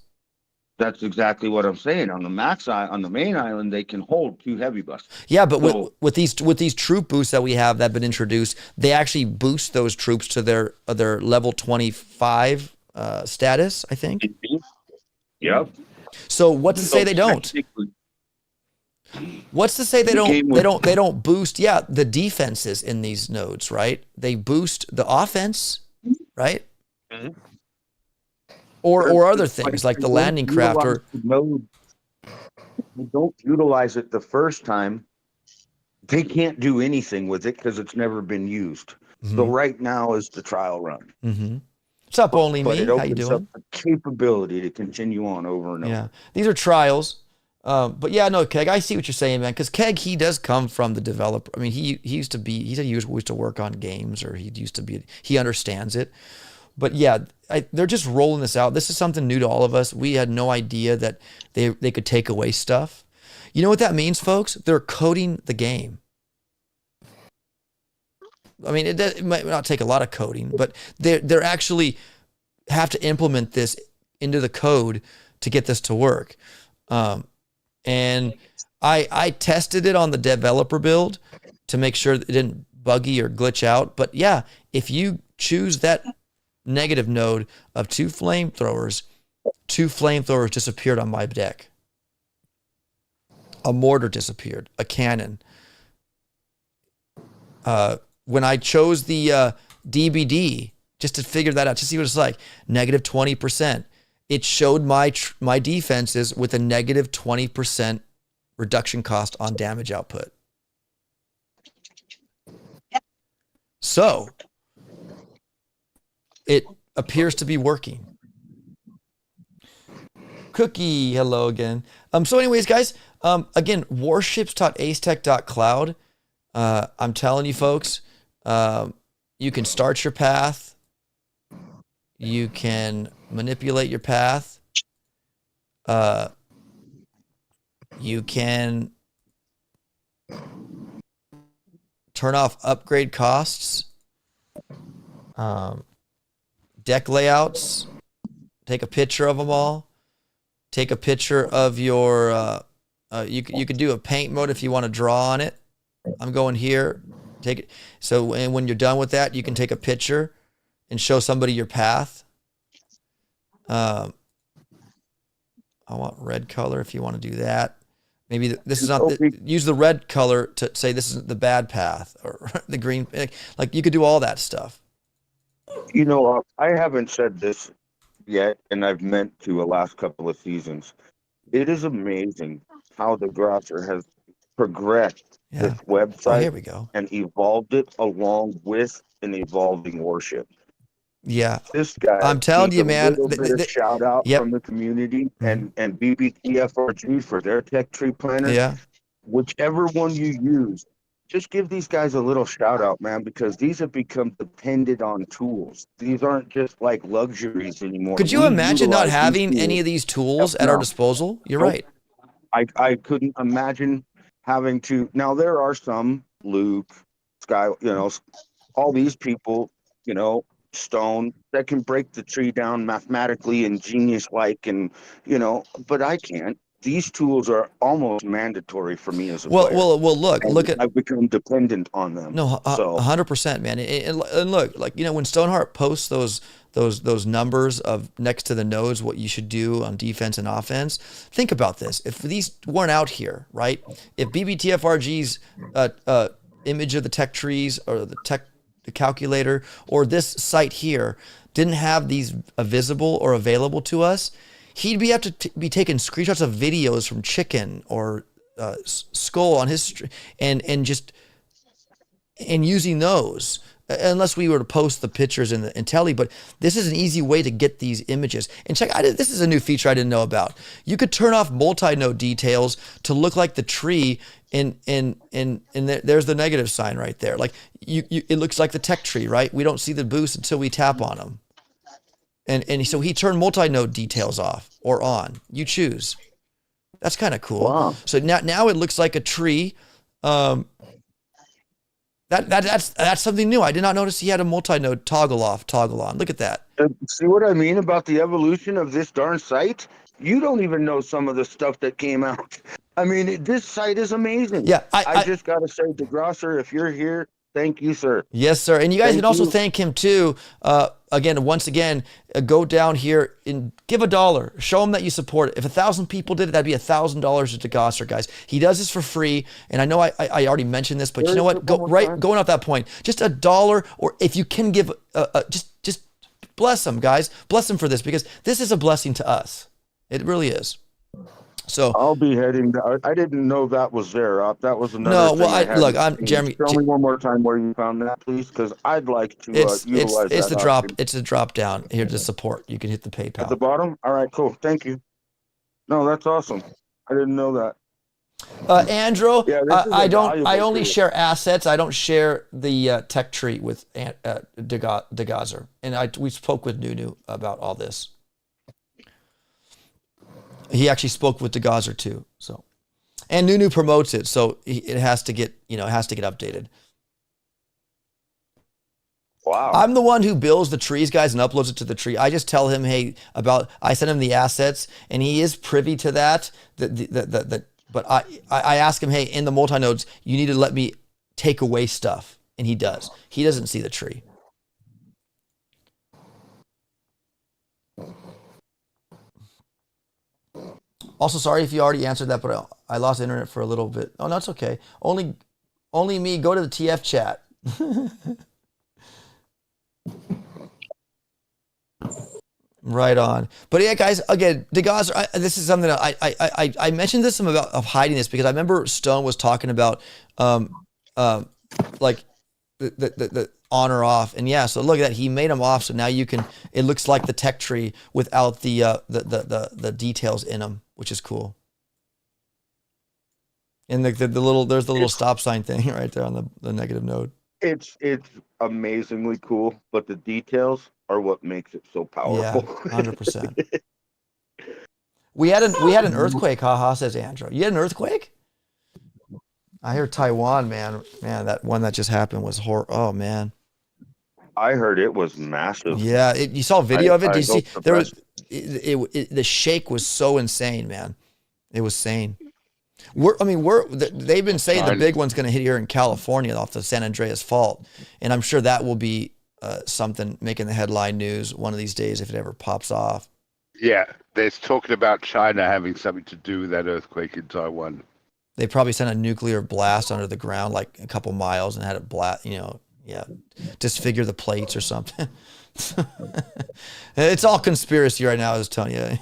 That's exactly what I'm saying. On the Main Island, they can hold 2 heavy buses. Yeah, but with these troop boosts that we have that have been introduced, they actually boost those troops to their level 25 status, I think. Yep. So what's to say they don't? What's to say they don't boost? Yeah, the defenses in these nodes, right? They boost the offense, right? Mm-hmm. Or other things like the landing craft. Or they don't utilize it the first time. They can't do anything with it because it's never been used. Mm-hmm. So right now is the trial run. Mm-hmm. What's up, only me? How you doing? Up the capability to continue on over and over. Yeah, these are trials. But yeah, no, Keg, I see what you're saying, man. Because Keg, he does come from the developer. I mean, he used to work on games, or he understands it. But yeah, they're just rolling this out. This is something new to all of us. We had no idea that they could take away stuff. You know what that means, folks? They're coding the game. I mean, it might not take a lot of coding, but they're actually have to implement this into the code to get this to work. And I tested it on the developer build to make sure that it didn't buggy or glitch out. But yeah, if you choose that negative node of 2 flamethrowers disappeared on my deck. A mortar disappeared. A cannon. When I chose the DBD, just to figure that out, to see what it's like, negative 20%. It showed my defenses with a negative 20% reduction cost on damage output. So it appears to be working. Cookie, hello again. So anyways, guys, again, warships.acetech.cloud. I'm telling you folks, you can start your path. You can manipulate your path. You can turn off upgrade costs, deck layouts, take a picture of them all, take a picture of your, you could do a paint mode if you want to draw on it. I'm going here, take it. So and when you're done with that, you can take a picture and show somebody your path. I want red color if you want to do that. Maybe this is not Okay. use the red color to say this is the bad path, or the green. Like you could do all that stuff. I haven't said this yet, and I've meant to the last couple of seasons. It is amazing how the Grosser has progressed Yeah. this Oh, website here we go. and evolved it along with an evolving warship. Yeah. This guy I'm telling needs you, a man. little bit of shout out Yep. from the community Mhm. and BBTFRG for their tech tree planners. Yeah. Whichever one you use, just give these guys a little shout out, man, because these have become dependent on tools. These aren't just like luxuries anymore. Could you We imagine not utilize these having any tools. of these tools at our No, disposal? You're nope. right. I couldn't imagine having to. Now there are some Luke, Sky, all these people, Stone that can break the tree down mathematically and genius like, and but I can't. These tools are almost mandatory for me as a Well, player, well, look and at I've become dependent on them. no, So 100%, man. And look, like when Stoneheart posts those numbers of next to the nodes, what you should do on defense and offense. Think about this: if these weren't out here, right? If BBTFRG's image of the tech trees or the calculator or this site here didn't have these visible or available to us, he'd be have to be taking screenshots of videos from Chicken or Skull on his and using those, unless we were to post the pictures in Telly. But this is an easy way to get these images. And check, this is a new feature I didn't know about. You could turn off multi-node details to look like the tree, and there's the negative sign right there. Like it looks like the tech tree, right? We don't see the boost until we tap on them. And so he turned multi-node details off or on. You choose. That's kind of cool. wow. So now it looks like a tree. That's something new. I did not notice he had a multi-node toggle off, toggle on. Look at that. See what I mean about the evolution of this darn site? You don't even know some of the stuff that came out. I mean, this site is amazing. Yeah, I just got to say, DeGrosser, if you're here, thank you, sir. Yes, sir. And you guys Thank can also you. thank him too. Once again, go down here and give $1. Show him that you support it. If 1,000 people did it, that'd be $1,000 to DeGosser, guys. He does this for free. And I know I already mentioned this, but you know what? Going off that point, just $1, or if you can give, just bless him, guys. Bless him for this, because this is a blessing to us. It really is. So I'll be heading. I didn't know that was there. That was another. no, thing well, I look, hadn't I'm seen. Jeremy. Show me one more time where you found that, please, because I'd like to utilize It's that the drop. option. It's a drop down here to support. You can hit the At the PayPal. bottom. All right, cool. Thank you. No, that's awesome. I didn't know that. Andrew, Yeah, this is a I valuable only tool. share assets. I don't share the tech tree with DeGazer. And we spoke with Nunu about all this. He actually spoke with DeGazer too. So, and Nunu promotes it, so it has to get updated. Wow. I'm the one who builds the trees, guys, and uploads it to the tree. I just tell him, hey, I send him the assets, and he is privy to that. But I ask him, hey, in the multi-nodes, you need to let me take away stuff. And he does. He doesn't see the tree. Also, sorry if you already answered that, but I lost internet for a little bit. Oh, no, it's okay. Only me. Go to the TF chat. Right on. But yeah, guys, again, DeGazer, this is something that I mentioned this of hiding this, because I remember Stone was talking about like the on or off. And yeah, so look at that. He made them off, so now it looks like the tech tree without the details in them, which is cool. And there's the little stop sign thing right there on the negative node. It's amazingly cool, but the details are what makes it so powerful. Yeah, 100%. We had an earthquake, haha, says Andrew. You had an earthquake? I hear Taiwan, man. Man, that one that just happened was oh man. I heard it was massive. Yeah, you saw a video of it? Did you see? There was surprised. the shake was so insane, man. It was sane. They've been saying the big one's going to hit here in California off the San Andreas Fault, and I'm sure that will be something making the headline news one of these days if it ever pops off. Yeah, there's talking about China having something to do with that earthquake in Taiwan. They probably sent a nuclear blast under the ground, like a couple miles, and had it disfigure the plates or something. It's all conspiracy right now, I was telling you.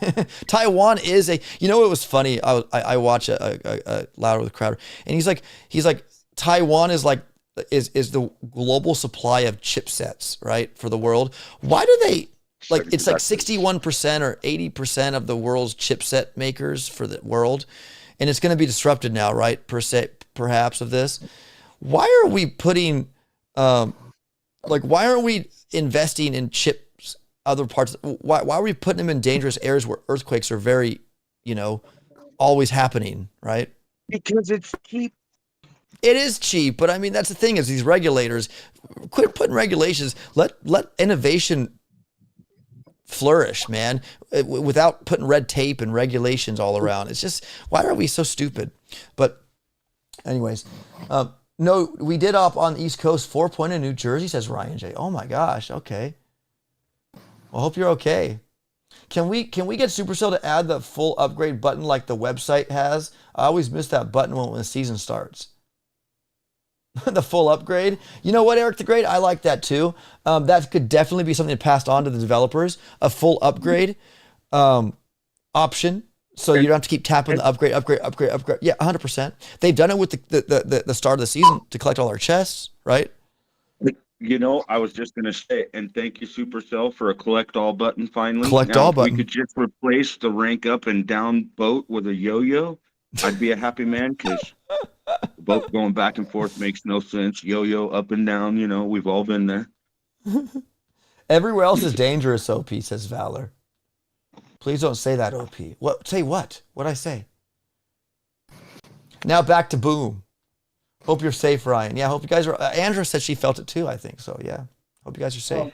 Taiwan is it was funny. I watch a Louder with Crowder, and he's like Taiwan is the global supply of chipsets, right, for the world. Why do they it's like 61% or 80% of the world's chipset makers for the world, and it's going to be disrupted now, right? Perhaps of this. Why are we putting why aren't we investing in chips other parts? Why are we putting them in dangerous areas where earthquakes are very, always happening, right? Because it's cheap. It is cheap, but I mean that's the thing is these regulators quit putting regulations. Let innovation flourish, man, without putting red tape and regulations all around. It's just, why are we so stupid? But anyways, no, we did up on the East Coast, 4 Point in New Jersey, says Ryan J. Oh my gosh, okay. Well, I hope you're okay. Can we get Supercell to add the full upgrade button like the website has? I always miss that button when the season starts. The full upgrade. You know what, Eric the Great? I like that too. That could definitely be something passed on to the developers. A full upgrade option, so you don't have to keep tapping the upgrade. Yeah, 100%. They've done it with the start of the season to collect all our chests, right? I was just going to say, and thank you, Supercell, for a collect all button finally. Collect now, all if button. we could just replace the rank up and down boat with a yo-yo, I'd be a happy man, because the boat going back and forth makes no sense. Yo-yo up and down, we've all been there. Everywhere else is dangerous, OP, says Valor. Please don't say that, OP. What? Say what? What'd I say? Now back to Boom. Hope you're safe, Ryan. Yeah, hope you guys are. Andrea said she felt it too, I think. So, yeah. Hope you guys are safe.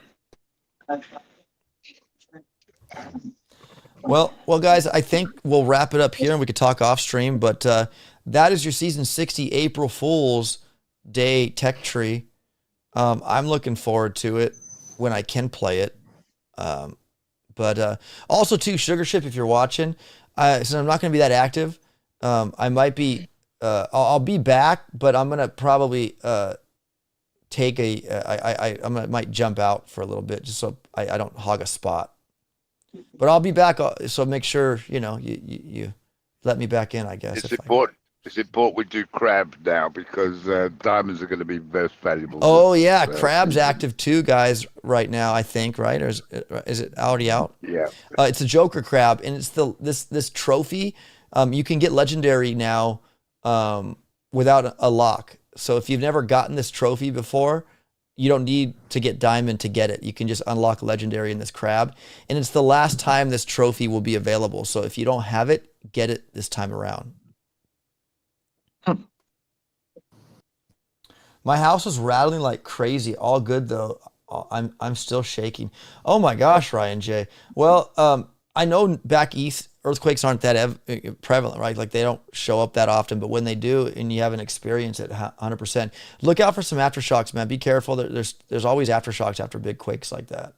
Well, guys, I think we'll wrap it up here and we could talk off stream. But that is your Season 60 April Fool's Day tech tree. I'm looking forward to it when I can play it. But also, too, Sugar Ship, if you're watching, since I'm not going to be that active, I might be... I'll be back, but I'm gonna probably take might jump out for a little bit just so I don't hog a spot. But I'll be back, so make sure you let me back in, I guess. It's important. It's important we do crab now because diamonds are going to be most valuable. Oh yeah, crab's active too, guys, right now. I think, right? Or is it already out? Yeah. It's a Joker crab, and it's this trophy. You can get legendary now. Without a lock. So if you've never gotten this trophy before, you don't need to get diamond to get it. You can just unlock legendary in this crab. And it's the last time this trophy will be available. So if you don't have it, get it this time around. My house is rattling like crazy. All good though. I'm still shaking. Oh my gosh, Ryan J. Well, I know back east, earthquakes aren't that prevalent, right? Like they don't show up that often, but when they do and you haven't experienced it 100%, look out for some aftershocks, man. Be careful. There's always aftershocks after big quakes like that.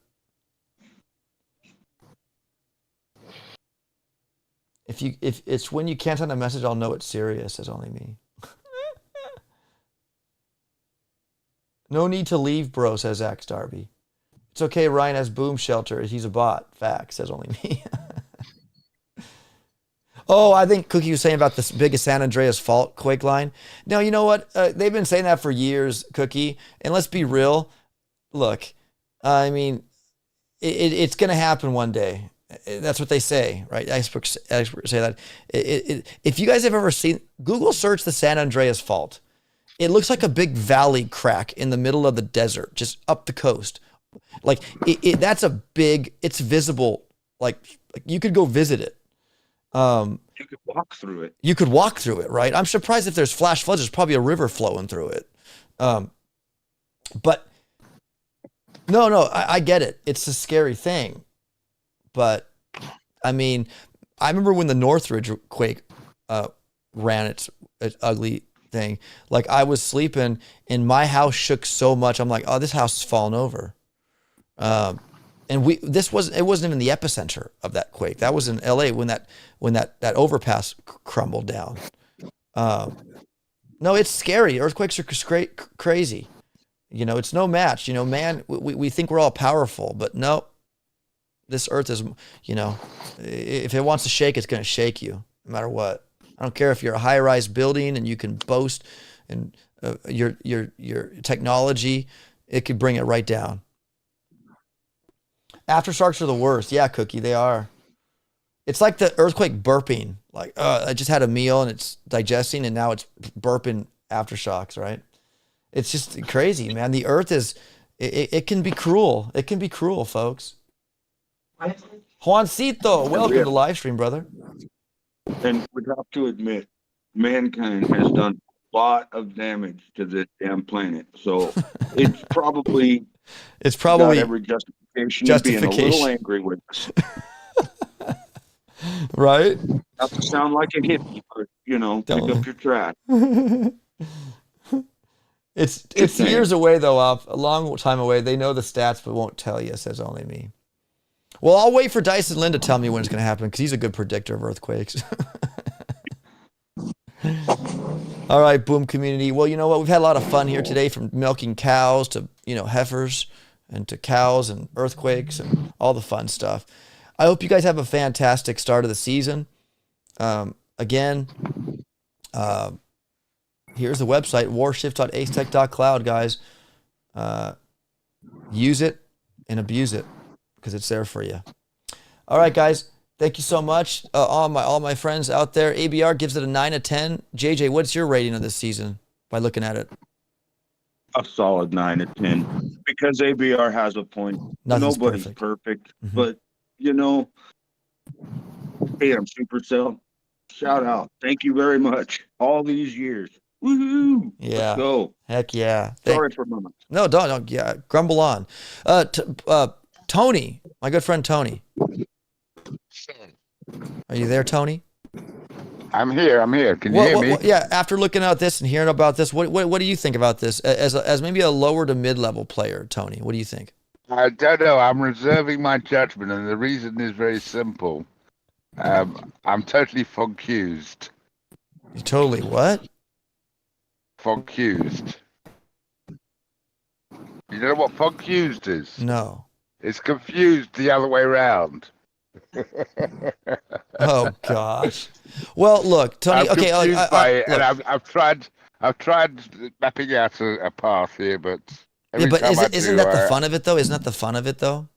If it's when you can't send a message, I'll know it's serious, says only me. No need to leave, bro, says Axe Darby. It's okay, Ryan has boom shelter. He's a bot. Fact, says only me. Oh, I think Cookie was saying about this biggest San Andreas fault quake line. No, you know what? They've been saying that for years, Cookie. And let's be real. Look, I mean, it's going to happen one day. That's what they say, right? Experts say that. If you guys have ever seen, Google search the San Andreas fault. It looks like a big valley crack in the middle of the desert, just up the coast. Like that's a big, it's visible. Like you could go visit it. You could walk through it. You could walk through it, right? I'm surprised if there's flash floods, there's probably a river flowing through it. But no, I get it. It's a scary thing. But I mean, I remember when the Northridge quake ran its ugly thing. Like I was sleeping and my house shook so much. I'm like, oh, this house is falling over. And it wasn't even the epicenter of that quake. That was in LA when that overpass crumbled down. No, it's scary. Earthquakes are crazy. You know, it's no match. You know, man, we think we're all powerful, but no, this earth is, you know, if it wants to shake, it's going to shake you no matter what. I don't care if you're a high-rise building and you can boast and your technology, it could bring it right down. Aftershocks are the worst. Yeah, Cookie, they are. It's like the earthquake burping. Like, I just had a meal and it's digesting and now it's burping aftershocks, right? It's just crazy, man. The earth is, it can be cruel. It can be cruel, folks. Juancito, welcome to the live stream, brother. And we have to admit, mankind has done a lot of damage to this damn planet. So it's probably got every justification to being a little angry with us. Right? Not to sound like a hippie, but you know, pick up your trash. It's years away though, a long time away. They know the stats, but won't tell you, says only me. Well, I'll wait for Dyson Lynn to tell me when it's going to happen because he's a good predictor of earthquakes. All right, Boom community. Well, you know what? We've had a lot of fun here today, from milking cows to, you know, heifers and to cows and earthquakes and all the fun stuff. I hope you guys have a fantastic start of the season. Again, here's the website, warships.acetech.cloud, guys. Use it and abuse it because it's there for you. All right, guys. Thank you so much. All my friends out there. ABR gives it a 9 out of 10. JJ, what's your rating of this season by looking at it? A solid 9 out of 10 because ABR has a point. Nobody's perfect. But you know, damn, Supercell, shout out. Thank you very much. All these years. Woohoo! Yeah. Let's go. Heck yeah. Sorry for a moment. No, don't. Yeah, grumble on. Tony, my good friend Tony. Are you there, Tony? I'm here. Can you hear me? Yeah. After looking at this and hearing about this, what do you think about this as maybe a lower to mid-level player, Tony? What do you think? I don't know. I'm reserving my judgment, and the reason is very simple. I'm totally confused. You totally what? Confused. You know what confused is? No. It's confused the other way around. Oh gosh. Well, look, Tony. I'm confused by it, look. and I've tried mapping out a path here, but isn't that the fun of it though? Isn't that the fun of it though?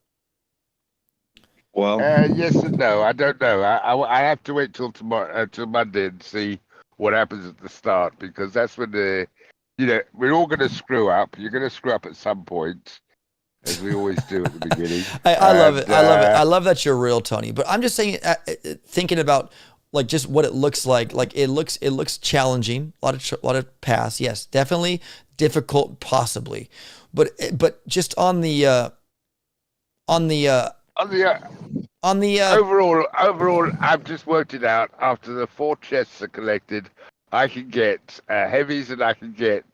Well, yes and no. I don't know. I have to wait till tomorrow, till Monday, and see what happens at the start, because that's when we're all going to screw up. You're going to screw up at some point, as we always do at the beginning. I love it. I love it. I love that you're real, Tony. But I'm just saying, thinking about like just what it looks like. Like it looks challenging. A lot of pass. Yes, definitely difficult, possibly. But just on the overall, I've just worked it out. After the 4 chests are collected, I can get heavies and I can get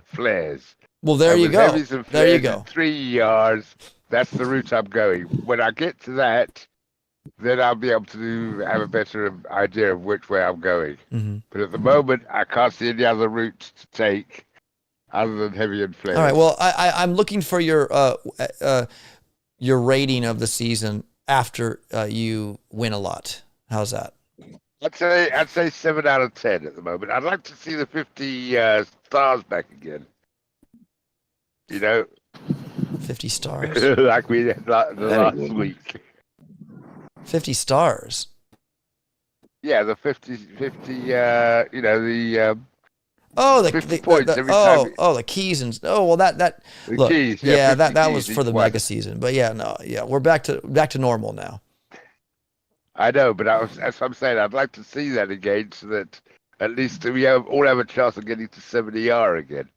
flares. Well, there you go. Heavies and flares, there you go. 3 ERs. That's the route I'm going. When I get to that, then I'll be able to have a better idea of which way I'm going. Mm-hmm. But at the moment, I can't see any other routes to take other than heavy and flares. All right. Well, I'm looking for your rating of the season after you win a lot. How's that? I'd say 7 out of 10 at the moment. I'd like to see the 50 stars back again. 50 stars. Like we did last week. 50 stars. Yeah, the 50 the 50 points every time. The keys and that look, keys, that was for the mega season. But we're back to normal now. I know, but as I'm saying, I'd like to see that again, so that at least we all have a chance of getting to 70R again.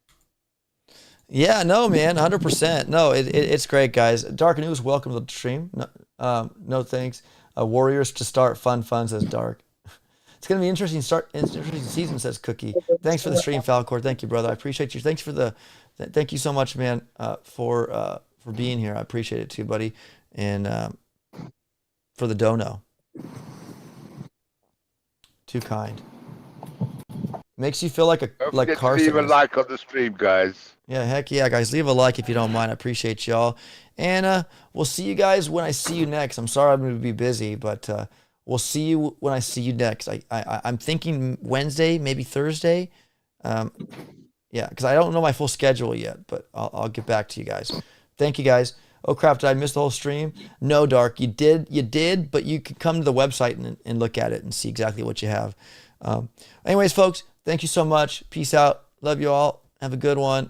Yeah, no, man, 100%. No, it's great, guys. Dark News, welcome to the stream. No thanks. Warriors to start, fun, says Dark. It's going to be interesting season, says Cookie. Thanks for the stream, Falcor. Thank you, brother. I appreciate you. Thank you so much, man, for being here. I appreciate it too, buddy. And for the dono. Too kind. Makes you feel like Don't like forget to Carson. leave a is. like on the stream, guys. Yeah, heck yeah, guys. Leave a like if you don't mind. I appreciate y'all. And we'll see you guys when I see you next. I'm sorry I'm going to be busy, but we'll see you when I see you next. I'm thinking Wednesday, maybe Thursday. Yeah, because I don't know my full schedule yet, but I'll get back to you guys. Thank you, guys. Oh, crap, did I miss the whole stream? No, Dark, you did, but you can come to the website and look at it and see exactly what you have. Anyways, folks, thank you so much. Peace out. Love you all. Have a good one.